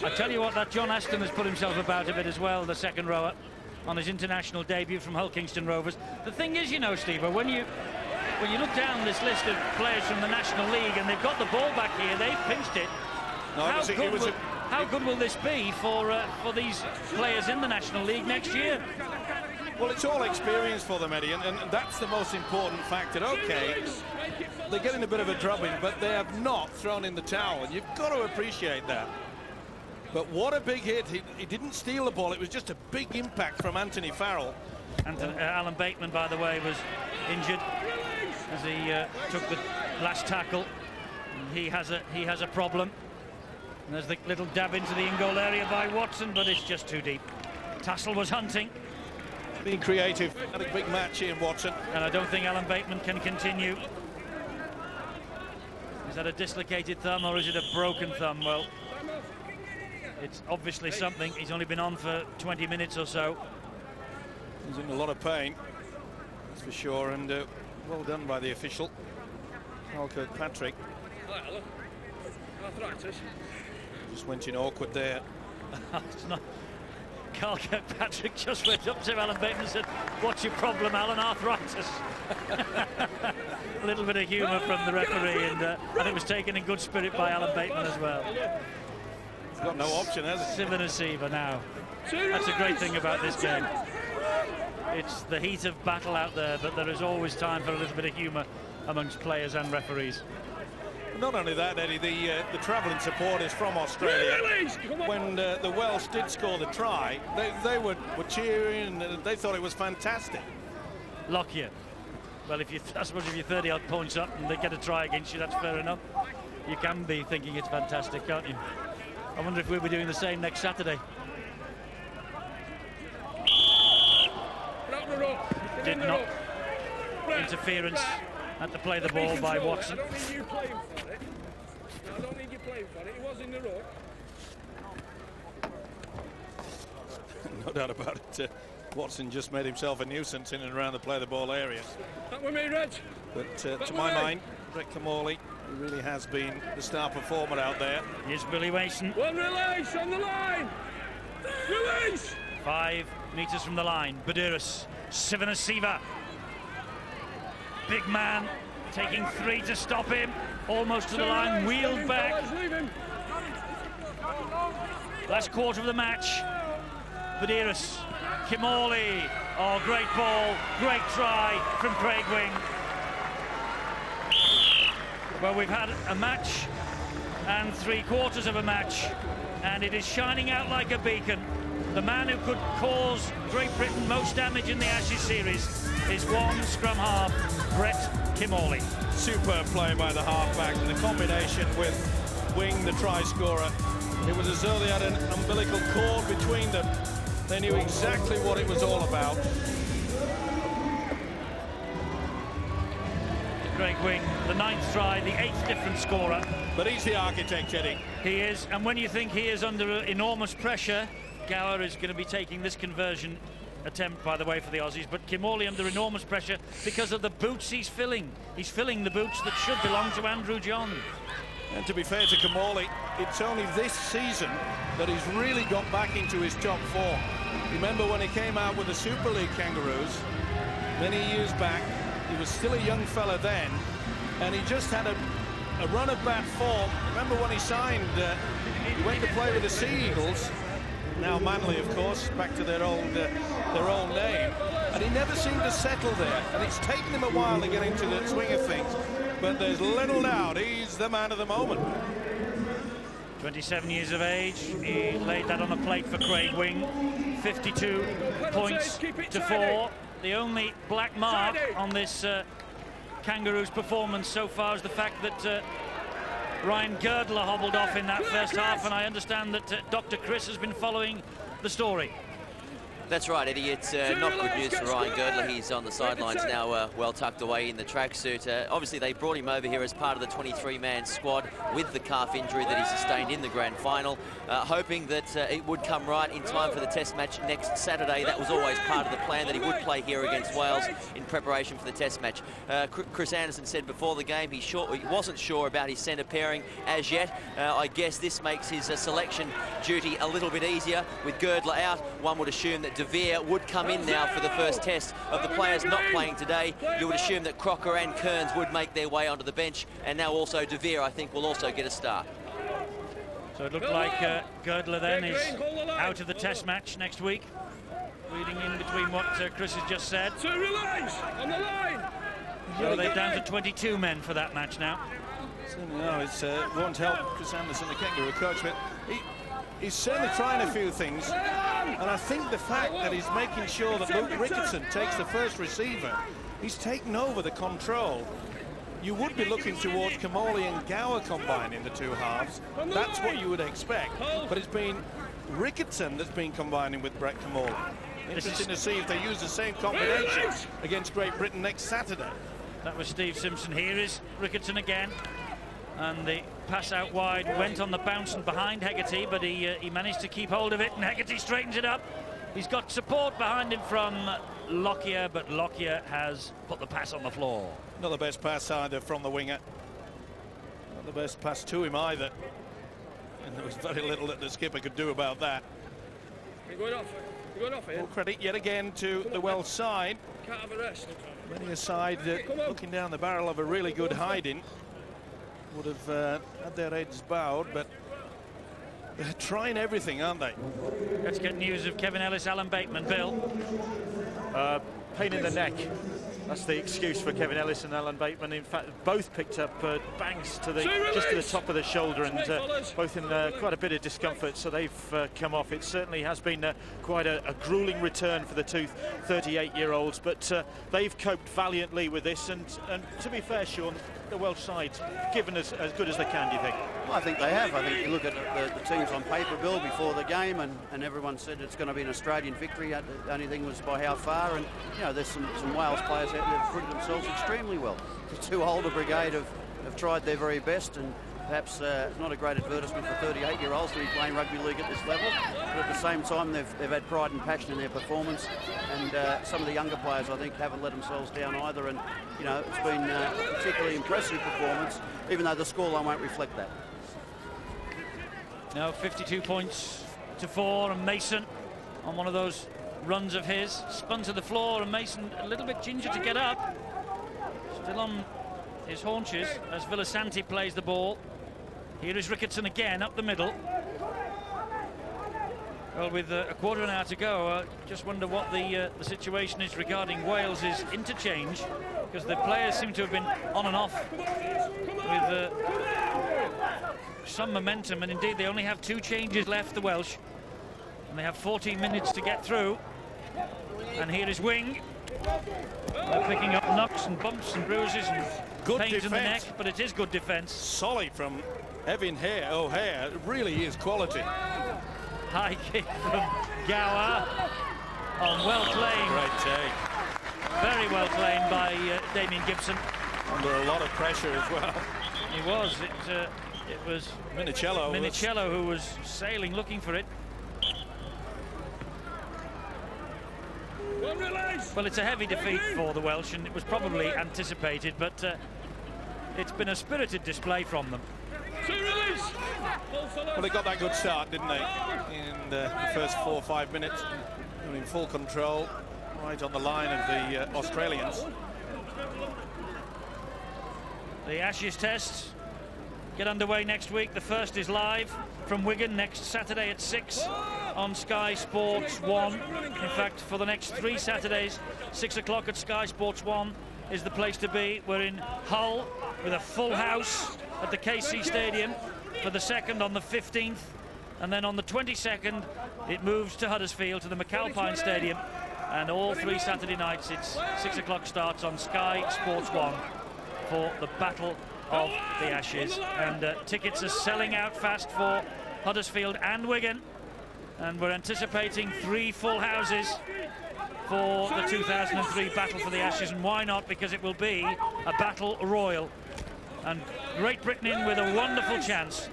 Speaker 1: I tell you what, that John Aston has put himself about a bit as well, the second rower, on his international debut from Hull Kingston Rovers. The thing is, you know, Steve, when you look down this list of players from the National League and they've got the ball back here, they've pinched it.
Speaker 10: No,
Speaker 1: How good will this be for these players in the National League next year?
Speaker 10: Well, it's all experience for them, Eddie, and that's the most important factor. OK, they're getting a bit of a drubbing, but they have not thrown in the towel, and you've got to appreciate that. But what a big hit. He didn't steal the ball. It was just a big impact from Anthony Farrell.
Speaker 1: Alan Bateman, by the way, was injured as he took the last tackle. He has a problem. And there's the little dab into the in-goal area by Watson, but it's just too deep. Tassel was hunting.
Speaker 10: Being creative. Had a big match here, Watson.
Speaker 1: And I don't think Alan Bateman can continue. Is that a dislocated thumb or is it a broken thumb? Well, it's obviously something. He's only been on for 20 minutes or so.
Speaker 10: He's in a lot of pain, that's for sure, and well done by the official, Carl Kirkpatrick.
Speaker 12: Arthritis.
Speaker 10: Just went in awkward there.
Speaker 1: It's not. Carl Kirkpatrick just went up to Alan Bateman and said, "What's your problem, Alan?" Arthritis. A little bit of humour from the referee, and it was taken in good spirit by Alan Bateman as well.
Speaker 10: He's got no option, has he?
Speaker 1: Sivan Asiva now. That's a great thing about this game. It's the heat of battle out there, but there is always time for a little bit of humour amongst players and referees.
Speaker 10: Not only that, Eddie, the travelling supporters from Australia, when the Welsh did score the try, they were cheering and they thought it was fantastic.
Speaker 1: Lockyer. Well, I suppose if you're 30-odd points up and they get a try against you, that's fair enough. You can be thinking it's fantastic, can't you? I wonder if we'll be doing the same next Saturday. Did not. Interference. Had to play the ball by Watson.
Speaker 12: I don't need you playing for it. I don't need you playing for it. He was in the road.
Speaker 10: No doubt about it. Watson just made himself a nuisance in and around the play-the-ball area.
Speaker 12: That with me, Reg.
Speaker 10: But to my mind, Brett Kimmorley really has been the star performer out there.
Speaker 1: Here's Billy Mason.
Speaker 12: One release on the line. Release.
Speaker 1: 5 metres from the line. Badouris. Sivan Asiva. Big man taking 3 to stop him. Almost to the line. Wheeled back. Last quarter of the match. Badouris. Kimmorley. Oh, great ball. Great try from Craig Wing. Well, we've had a match and 3/4 of a match, and it is shining out like a beacon. The man who could cause Great Britain most damage in the Ashes series is one scrum half, Brett Kimmorley.
Speaker 10: Superb play by the halfback, and the combination with Wing, the try scorer. It was as though they had an umbilical cord between them. They knew exactly what it was all about.
Speaker 1: Craig Wing, the 9th try, the 8th different scorer.
Speaker 10: But he's the architect, Eddie.
Speaker 1: He is, and when you think he is under enormous pressure, Gower is going to be taking this conversion attempt, by the way, for the Aussies, but Kimmorley under enormous pressure because of the boots he's filling. He's filling the boots that should belong to Andrew John.
Speaker 10: And to be fair to Kimmorley, it's only this season that he's really got back into his top form. Remember when he came out with the Super League Kangaroos many years back? He was still a young fella then, and he just had a run of bad form. Remember when he signed, he went to play with the Sea Eagles, now Manly, of course, back to their old name, and he never seemed to settle there, and it's taken him a while to get into the swing of things, but there's little doubt he's the man of the moment.
Speaker 1: 27 years of age, he laid that on a plate for Craig Wing. 52 points to 4. The only black mark on this Kangaroos performance so far is the fact that Ryan Girdler hobbled off in that first half, and I understand that Dr. Chris has been following the story.
Speaker 11: That's right, Eddie. It's not good news for Ryan Girdler. He's on the sidelines now, well tucked away in the tracksuit. Obviously, they brought him over here as part of the 23-man squad with the calf injury that he sustained in the grand final, hoping that it would come right in time for the Test match next Saturday. That was always part of the plan, that he would play here against Wales in preparation for the Test match. Chris Anderson said before the game he wasn't sure about his centre pairing as yet. I guess this makes his selection duty a little bit easier. With Girdler out, one would assume that De Veer would come in now for the first test. Of the players not playing today, you would assume that Crocker and Kearns would make their way onto the bench, and now also De Veer, I think, will also get a start.
Speaker 1: So it looked like Girdler then is out of the Test match next week. Reading in between what Chris has just said.
Speaker 12: So relays on the line.
Speaker 1: So they're down to 22 men for that match now.
Speaker 10: No, it won't help Chris Anderson, the Kangaroo coach, but he's certainly trying a few things. And I think the fact that he's making sure that Luke Ricketson takes the first receiver, he's taken over the control. You would be looking towards Kamali and Gower combining the two halves. That's what you would expect. But it's been Ricketson that's been combining with Brett Kamali. Interesting to see if they use the same combination against Great Britain next Saturday.
Speaker 1: That was Steve Simpson. Here is Ricketson again. And the pass out wide went on the bounce and behind Hegarty, but he managed to keep hold of it, and Hegarty straightens it up. He's got support behind him from Lockyer, but Lockyer has put the pass on the floor.
Speaker 10: Not the best pass either from the winger. Not the best pass to him either. And there was very little that the skipper could do about that.
Speaker 12: You're going off. You're going off here.
Speaker 10: Full credit yet again to the Welsh side.
Speaker 12: Can't have a rest.
Speaker 10: Many a side looking down the barrel of a really good hiding would have had their heads bowed, but they're trying everything, aren't they?
Speaker 1: Let's get news of Kevin Ellis, Alan Bateman. Bill?
Speaker 13: Pain in the neck. That's the excuse for Kevin Ellis and Alan Bateman. In fact, both picked up bangs to just to the top of the shoulder, and both in quite a bit of discomfort, so they've come off. It certainly has been quite a grueling return for the two 38-year-olds, but they've coped valiantly with this, and to be fair, Sean, the Welsh side's given as good as they can, do you think?
Speaker 14: Well, I think they have. I think you look at the teams on paper, Bill, before the game, and everyone said it's going to be an Australian victory. The only thing was by how far, and you know, there's some Wales players out there that have proved themselves extremely well. The two older brigade have tried their very best, and perhaps not a great advertisement for 38-year-olds to be playing rugby league at this level, but at the same time they've had pride and passion in their performance, and some of the younger players, I think, haven't let themselves down either, and you know, it's been a particularly impressive performance, even though the scoreline won't reflect that.
Speaker 1: Now 52 points to 4, and Mason on one of those runs of his spun to the floor, and Mason a little bit ginger to get up, still on his haunches as Villasanti plays the ball. Here is Ricketson again up the middle. Well, with a quarter of an hour to go, I just wonder what the situation is regarding Wales's interchange, because the players seem to have been on and off with some momentum, and indeed they only have 2 changes left, the Welsh, and they have 14 minutes to get through. And here is Wing. They're picking up knocks and bumps and bruises and pains in the neck, but it is good defence.
Speaker 10: Solid from Evan O'Hare. It really is quality.
Speaker 1: High kick from Gower. On well claimed.
Speaker 10: Great take.
Speaker 1: Very well claimed by Damien Gibson.
Speaker 10: Under a lot of pressure as well.
Speaker 1: He was. It was Minicello who was sailing, looking for it. Well, it's a heavy defeat for the Welsh, and it was probably anticipated, but it's been a spirited display from them.
Speaker 10: Well, they got that good start, didn't they? In the first 4 or 5 minutes, in full control, right on the line of the Australians.
Speaker 1: The Ashes Test get underway next week. The first is live from Wigan next Saturday at 6 on Sky Sports 1. In fact, for the next 3 Saturdays, 6 o'clock at Sky Sports 1 is the place to be. We're in Hull with a full house at the KC Stadium for the 2nd on the 15th, and then on the 22nd it moves to Huddersfield to the McAlpine Stadium, and all 3 Saturday nights it's 6 o'clock starts on Sky Sports 1 for the Battle of the Ashes, and tickets are selling out fast for Huddersfield and Wigan. And we're anticipating 3 full houses for the 2003 Battle for the Ashes, and why not? Because it will be a battle royal. And Great Britain in with a wonderful chance.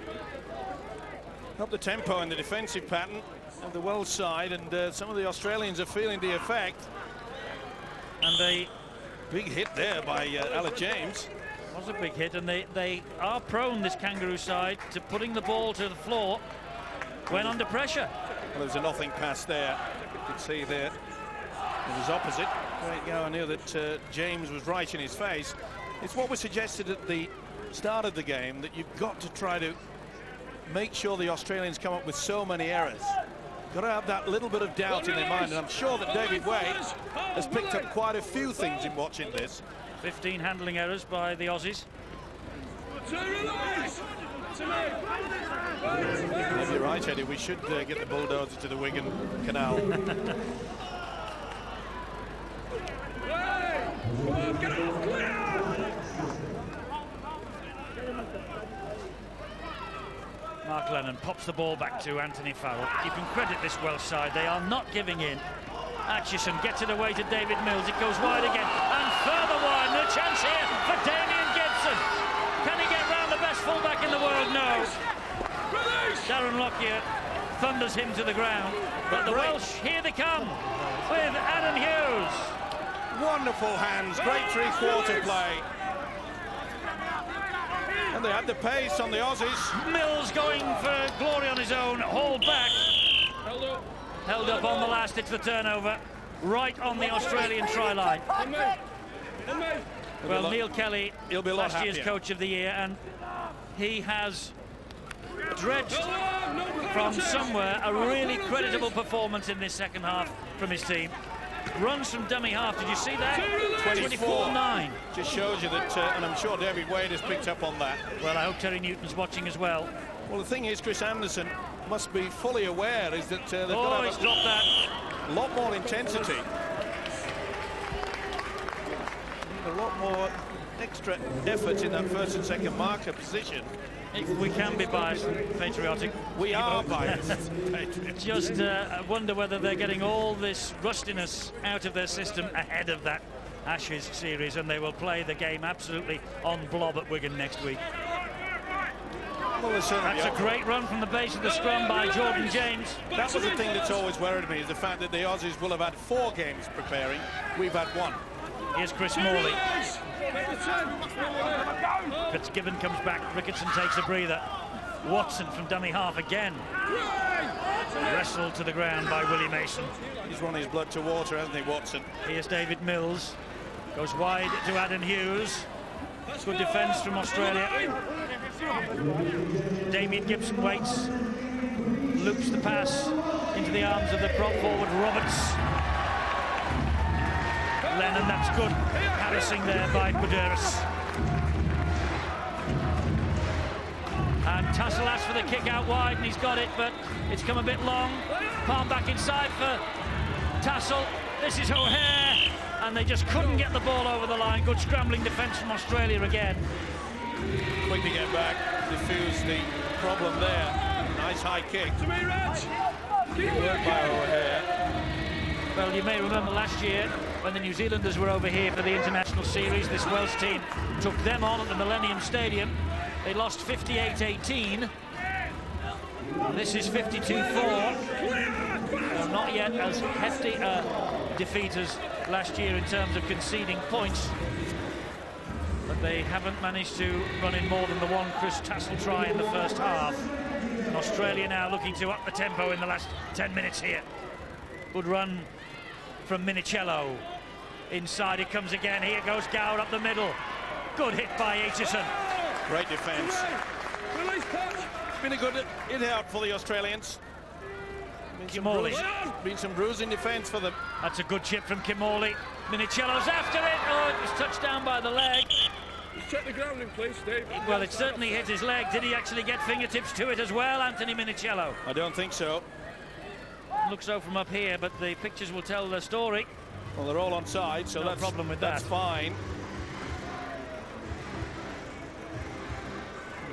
Speaker 10: Up the tempo and the defensive pattern of the Welsh side, and some of the Australians are feeling the effect.
Speaker 1: And a
Speaker 10: big hit there by Alec James.
Speaker 1: Was a big hit, and they are prone, this Kangaroo side, to putting the ball to the floor when under pressure.
Speaker 10: Well, there was a nothing pass there. You could see there it was opposite. I knew that James was right in his face. It's what was suggested at the start of the game, that you've got to try to make sure the Australians come up with so many errors. Got to have that little bit of doubt in their mind, and I'm sure that David Wade has picked up quite a few things in watching this.
Speaker 1: 15 handling errors by the Aussies.
Speaker 10: You're right, Eddie. We should get the bulldozer to the Wigan Canal.
Speaker 1: Mark Lennon pops the ball back to Anthony Farrell. You can credit this Welsh side. They are not giving in. Atchison gets it away to David Mills. It goes wide again, and further wide. And a chance here for Damien Gibson. Can he get round the best fullback in the world? No. Darren Lockyer thunders him to the ground. But the Welsh, here they come with Adam Hughes.
Speaker 10: Wonderful hands, great three-quarter play. And they had the pace on the Aussies.
Speaker 1: Mills going for glory on his own, hauled back. Held up on the last, it's the turnover. Right on the Australian try line. Well, Neil Kelly, last year's Coach of the Year, and he has dredged from somewhere a really creditable performance in this second half from his team. Runs from dummy half, did you see that? 24-9.
Speaker 10: Just shows you that, and I'm sure David Wade has picked up on that.
Speaker 1: Well, I hope Terry Newton's watching as well.
Speaker 10: Well, the thing is, Chris Anderson must be fully aware is that they've got
Speaker 1: he's dropped that.
Speaker 10: A lot more intensity. A lot more extra effort in that first and second marker position.
Speaker 1: We can be biased and patriotic.
Speaker 10: We are biased.
Speaker 1: Just wonder whether they're getting all this rustiness out of their system ahead of that Ashes series, and they will play the game absolutely on blob at Wigan next week.
Speaker 10: Well, that's
Speaker 1: a great run from the base of the scrum by Jordan James.
Speaker 10: That was the thing that's always worried me, is the fact that the Aussies will have had 4 games preparing. We've had 1.
Speaker 1: Here's Chris Morley. Fitzgibbon comes back. Ricketson takes a breather. Watson from dummy half again. Wrestled to the ground by Willie Mason.
Speaker 10: He's run his blood to water, hasn't he, Watson?
Speaker 1: Here's David Mills. Goes wide to Adam Hughes. Good defence from Australia. Damien Gibson waits. Loops the pass into the arms of the prop forward Roberts. Lennon, that's good harassing there by Buderis. And Tassel asks for the kick out wide, and he's got it, but it's come a bit long. Palm back inside for Tassel. This is O'Hare, and they just couldn't get the ball over the line. Good scrambling defence from Australia again.
Speaker 10: Quick to get back, diffuse the problem there. Nice high kick. Good work by O'Hare.
Speaker 1: Well, you may remember last year when the New Zealanders were over here for the international series. This Welsh team took them on at the Millennium Stadium. They lost 58-18. This is 52-4. Well, not yet as hefty a defeat as last year in terms of conceding points. But they haven't managed to run in more than the one Chris Tassel try in the first half. And Australia now looking to up the tempo in the last 10 minutes here. Good run from Minicello. Inside it comes again. Here goes Gower up the middle. Good hit by Aitchison.
Speaker 10: Great defence. It's been a good hit out for the Australians. Been some bruising defence for them.
Speaker 1: That's a good chip from Kim Morley. Minicello's after it. Oh, it was touched down by the leg.
Speaker 12: Just check the grounding, please, Dave.
Speaker 1: Well, it certainly hit his leg. Did he actually get fingertips to it as well, Anthony Minicello?
Speaker 10: I don't think so.
Speaker 1: Looks so from up here, but the pictures will tell the story.
Speaker 10: Well, they're all on side, so
Speaker 1: no problem with that.
Speaker 10: That's fine.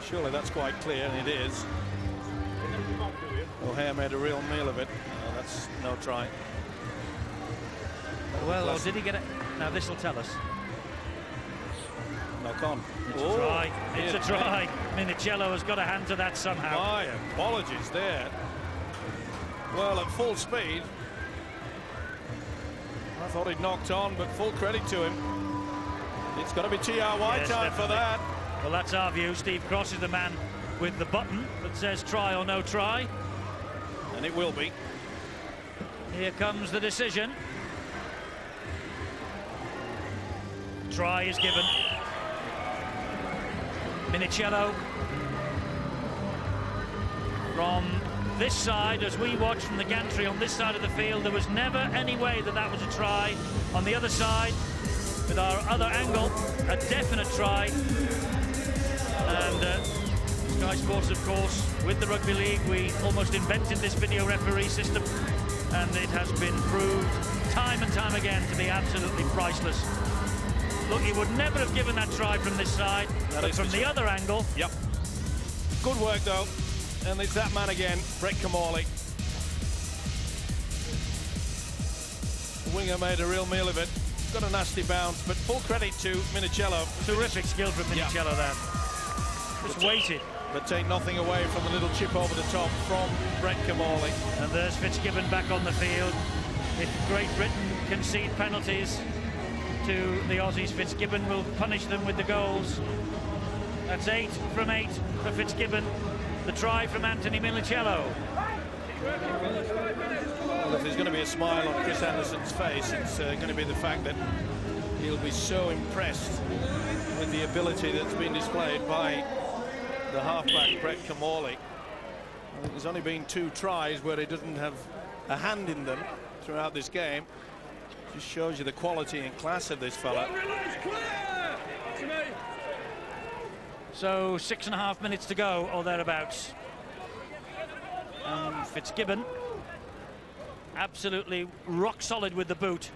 Speaker 10: Surely that's quite clear, and it is. O'Hare made a real meal of it. Oh, that's no try.
Speaker 1: Well, or did he get it? Now this will tell us.
Speaker 10: Knock on.
Speaker 1: It's a try. It's a try. Minicello has got a hand to that somehow.
Speaker 10: My apologies there. Well, at full speed. I thought he'd knocked on, but full credit to him. It's got to be TRY
Speaker 1: Yes,
Speaker 10: time
Speaker 1: definitely.
Speaker 10: for that.
Speaker 1: Well, that's our view. Steve Cross is the man with the button that says try or no try.
Speaker 10: And it will be.
Speaker 1: Here comes the decision. Try is given. Minicello from this side, as we watch from the gantry on this side of the field, there was never any way that that was a try. On the other side, with our other angle, a definite try. And Sky Sports, of course, with the Rugby League, we almost invented this video referee system, and it has been proved time and time again to be absolutely priceless. Look, he would never have given that try from this side, but from the other angle.
Speaker 10: Yep. Good work, though. And it's that man again, Brett Kimmorley. The winger made a real meal of it. Got a nasty bounce, but full credit to Minicello.
Speaker 1: Terrific skill from Minicello there. Just waited.
Speaker 10: But take nothing away from the little chip over the top from Brett Kimmorley.
Speaker 1: And there's Fitzgibbon back on the field. If Great Britain concede penalties to the Aussies, Fitzgibbon will punish them with the goals. That's 8 from 8 for Fitzgibbon. The try from Anthony Minicello.
Speaker 10: Well, if there's going to be a smile on Chris Anderson's face, it's going to be the fact that he'll be so impressed with the ability that's been displayed by the halfback Brett Kimmorley. I think there's only been 2 tries where he doesn't have a hand in them throughout this game. Just shows you the quality and class of this fella.
Speaker 1: So 6.5 minutes to go, or thereabouts. Fitzgibbon absolutely rock solid with the boot.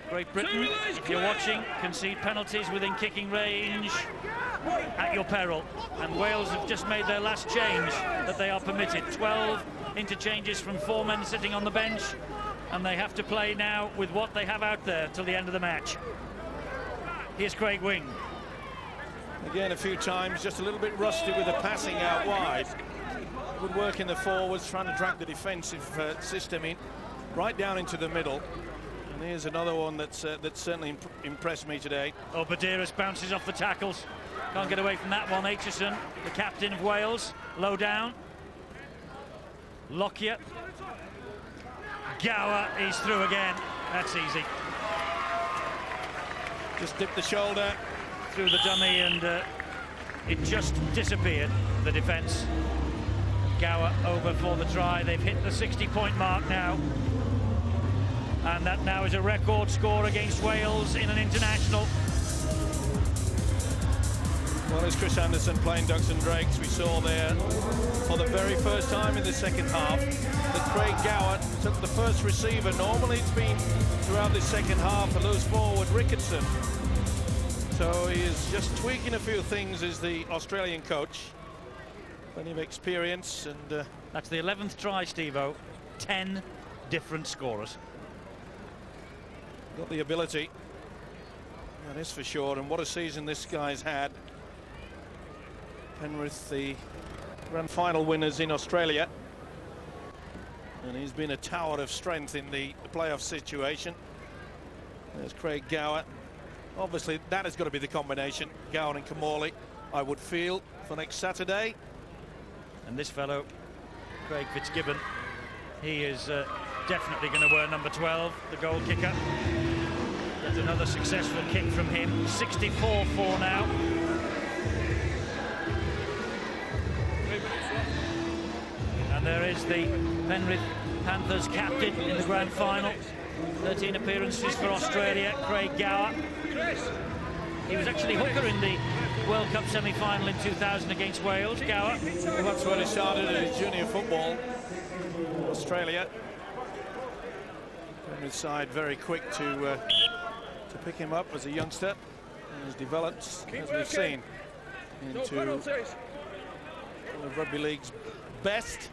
Speaker 1: Great Britain, if you're watching, concede penalties within kicking range at your peril. And Wales have just made their last change that they are permitted. 12 interchanges from 4 men sitting on the bench, and they have to play now with what they have out there till the end of the match. Here's Craig Wing.
Speaker 10: Again, a few times, just a little bit rusty with the passing out wide. Good work in the forwards, trying to drag the defensive system in, right down into the middle. And here's another one that's certainly impressed me today.
Speaker 1: Oh, Badeiras bounces off the tackles. Can't get away from that one. Aitchison, the captain of Wales, low down. Lockyer. Gower, he's through again. That's easy.
Speaker 10: Just dipped the shoulder.
Speaker 1: Through the dummy, and it just disappeared, the defence. Gower over for the try. They've hit the 60-point mark now. And that now is a record score against Wales in an international.
Speaker 10: Well, it's Chris Anderson playing Ducks and Drakes. We saw there for the very first time in the second half that Craig Gower took the first receiver. Normally it's been throughout this second half a loose forward Ricketson. So he is just tweaking a few things as the Australian coach. Plenty of experience, and
Speaker 1: that's the 11th try, Steve-O. 10 different scorers.
Speaker 10: Got the ability, that is for sure, and what a season this guy's had. Penrith, the grand final winners in Australia, and he's been a tower of strength in the playoff situation. There's Craig Gower. Obviously that has got to be the combination, Gower and Kimmorley, I would feel, for next Saturday.
Speaker 1: And this fellow, Craig Fitzgibbon, he is definitely going to wear number 12, the goal kicker. That's another successful kick from him. 64-4 now. And there is the Penrith Panthers captain in the grand final. 13 appearances for Australia, Craig Gower. He was actually hooker in the World Cup semi-final in 2000 against Wales. Gower.
Speaker 10: Well, that's where he started in his junior football. Australia. Penrith side very quick to pick him up as a youngster. And has developed, as we've seen, into one of Rugby League's best.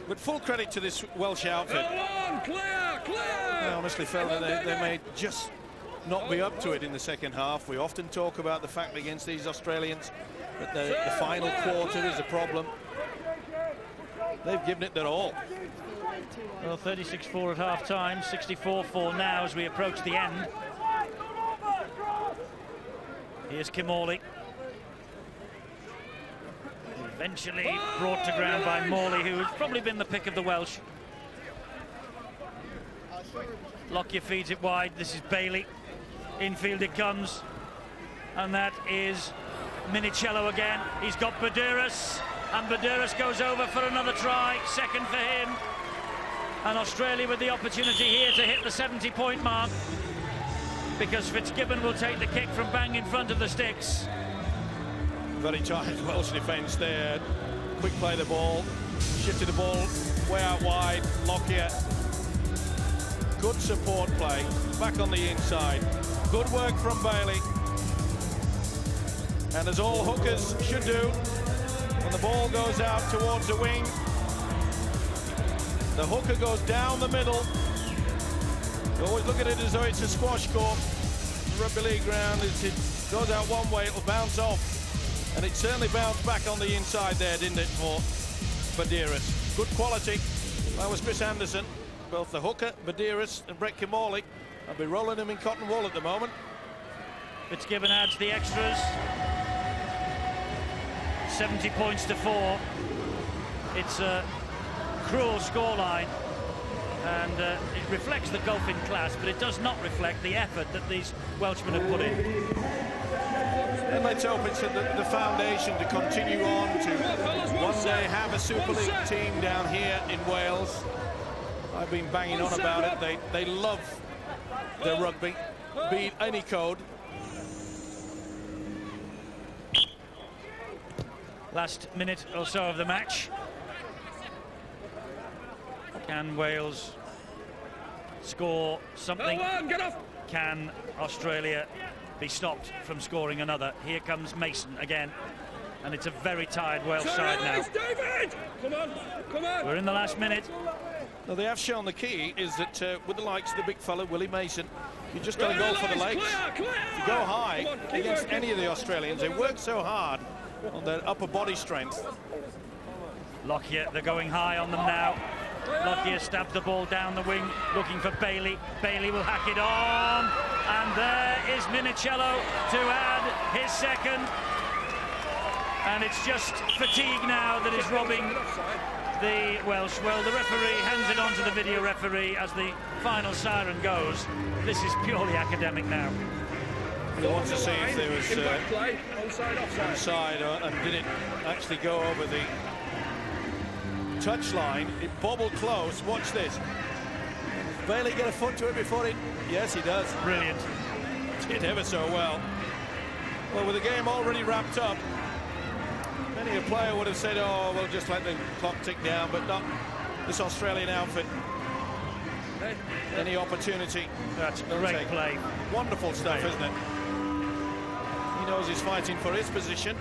Speaker 10: But full credit to this Welsh outfit.
Speaker 12: Clear!
Speaker 10: I honestly felt that they may just not be up to it in the second half. We often talk about the fact against these Australians that the final quarter is a problem. They've given it their all.
Speaker 1: Well, 36-4 at half-time, 64-4 now as we approach the end. Here's Kimmorley. Eventually brought to ground by Morley, who has probably been the pick of the Welsh. Lockyer feeds it wide. This is Bailey. Infield it comes. And that is Minicello again. He's got Badouris. And Badouris goes over for another try. Second for him. And Australia with the opportunity here to hit the 70-point mark, because Fitzgibbon will take the kick from bang in front of the sticks.
Speaker 10: Very tight Welsh defence there. Quick play the ball. Shifted the ball way out wide. Lockyer. Good support play. Back on the inside. Good work from Bailey. And as all hookers should do, when the ball goes out towards the wing, the hooker goes down the middle. You always look at it as though it's a squash court. The rugby league ground, it goes out one way, it'll bounce off. And it certainly bounced back on the inside there, didn't it, for Badouris. Good quality. That was Chris Anderson. Both the hooker, Badouris, and Brett Kimmorley. I'll be rolling them in cotton wool at the moment.
Speaker 1: Fitzgibbon adds the extras. 70 points to 4. It's a cruel scoreline, and it reflects the golfing class, but it does not reflect the effort that these Welshmen have put in.
Speaker 10: And let's hope it's the foundation to continue on to one day have a Super League team down here in Wales. I've been banging on about it. They love their rugby, beat any code.
Speaker 1: Last minute or so of the match. Can Wales score something? Can Australia be stopped from scoring another? Here comes Mason again, and it's a very tired Welsh side now.
Speaker 12: David! Come on!
Speaker 1: We're in the last minute.
Speaker 10: Now, they have shown the key is that with the likes of the big fella, Willie Mason, you just got to go for the legs. If you go high against any of the Australians, they work so hard on their upper body strength.
Speaker 1: Lockyer, they're going high on them now. Lockyer stabs the ball down the wing, looking for Bailey. Bailey will hack it on, and there is Minicello to add his second. And it's just fatigue now that is robbing the Welsh. Well, the referee hands it on to the video referee as the final siren goes. This is purely academic now.
Speaker 10: He wants to see if there was onside, and did it actually go over the touchline? It bobbled close. Watch this. Bailey get a foot to it before it. Yes, he does.
Speaker 1: Brilliant.
Speaker 10: Did ever so well. Well, with the game already wrapped up, many a player would have said, oh, we'll just let the clock tick down, but not this Australian outfit. Any opportunity.
Speaker 1: That's great play.
Speaker 10: Wonderful stuff, isn't it? He knows he's fighting for his position.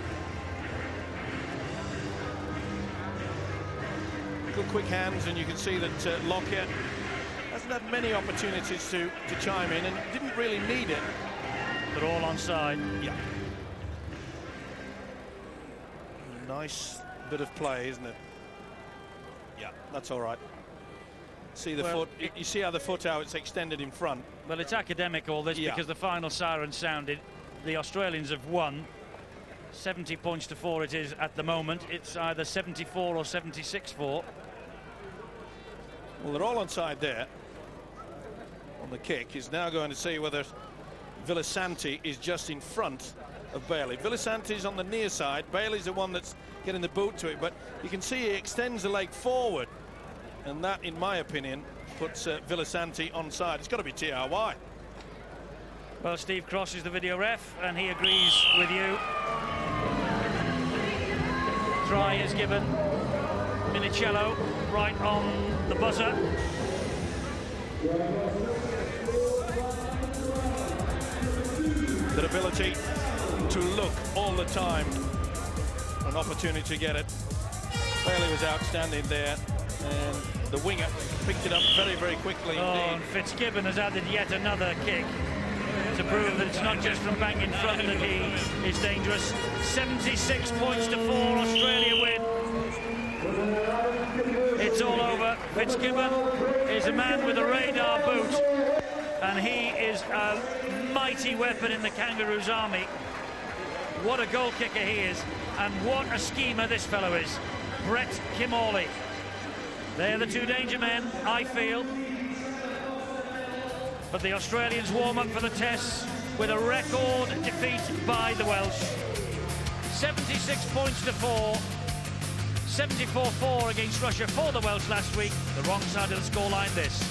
Speaker 10: Good quick hands, and you can see that Lockyer hasn't had many opportunities to chime in, and didn't really need it.
Speaker 1: They're all onside.
Speaker 10: Yeah. Nice bit of play, isn't it? Yeah, that's all right. See the foot. You see how the foot out, it's extended in front.
Speaker 1: Well, it's academic, all this, because the final siren sounded. The Australians have won. 70 points to 4 it is at the moment. It's either 74 or 76-4.
Speaker 10: Well, they're all onside there. On the kick, he's now going to see whether Villasanti is just in front of Bailey. Villasanti's on the near side. Bailey's the one that's getting the boot to it, but you can see he extends the leg forward, and that, in my opinion, puts Villasanti onside. It's got to be TRY.
Speaker 1: Well, Steve Cross is the video ref, and he agrees with you. Try is given. Minicello right on the buzzer.
Speaker 10: Their ability to look all the time. An opportunity to get it. Bailey was outstanding there, and the winger picked it up very, very quickly indeed.
Speaker 1: And Fitzgibbon has added yet another kick to prove that it's not just from bang in front that he is dangerous. 76 points to 4, Australia win. It's all over. Fitzgibbon is a man with a radar boot, and he is a mighty weapon in the Kangaroos' army. What a goal kicker he is, and what a schemer this fellow is. Brett Kimmorley. They're the two danger men, I feel. But the Australians warm up for the tests with a record defeat by the Welsh. 76 points to 4. 74-4 against Russia for the Welsh last week. The wrong side of the scoreline this.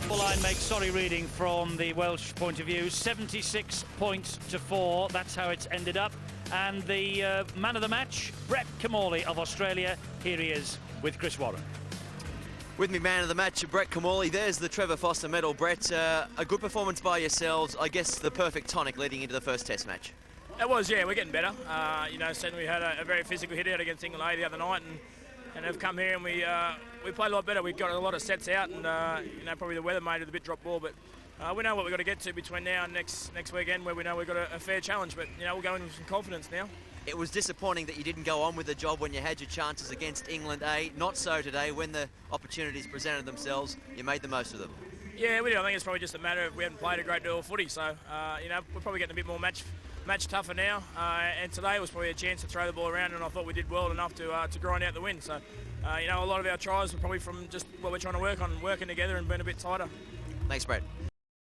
Speaker 1: Scoreline makes sorry reading from the Welsh point of view. 76 points to 4. That's how it's ended up. And the man of the match, Brett Kimmorley of Australia. Here he is with Chris Warren.
Speaker 11: With me, man of the match, Brett Kimmorley. There's the Trevor Foster medal. Brett, a good performance by yourselves. I guess the perfect tonic leading into the first Test match.
Speaker 15: It was, yeah. We're getting better. Certainly we had a very physical hit out against England the other night, and have come here and we played a lot better. We got a lot of sets out, and probably the weather made it a bit drop ball, but we know what we've got to get to between now and next weekend, where we know we've got a fair challenge. But we'll go in with some confidence now.
Speaker 11: It was disappointing that you didn't go on with the job when you had your chances against England. Not so today. When the opportunities presented themselves, you made the most of them.
Speaker 15: Yeah, we do. I think it's probably just a matter of we haven't played a great deal of footy, so we're probably getting a bit more match tougher now. And today was probably a chance to throw the ball around, and I thought we did well enough to grind out the win. So, a lot of our tries were probably from just what we're trying to work on, working together and being a bit tighter.
Speaker 11: Thanks, Brett.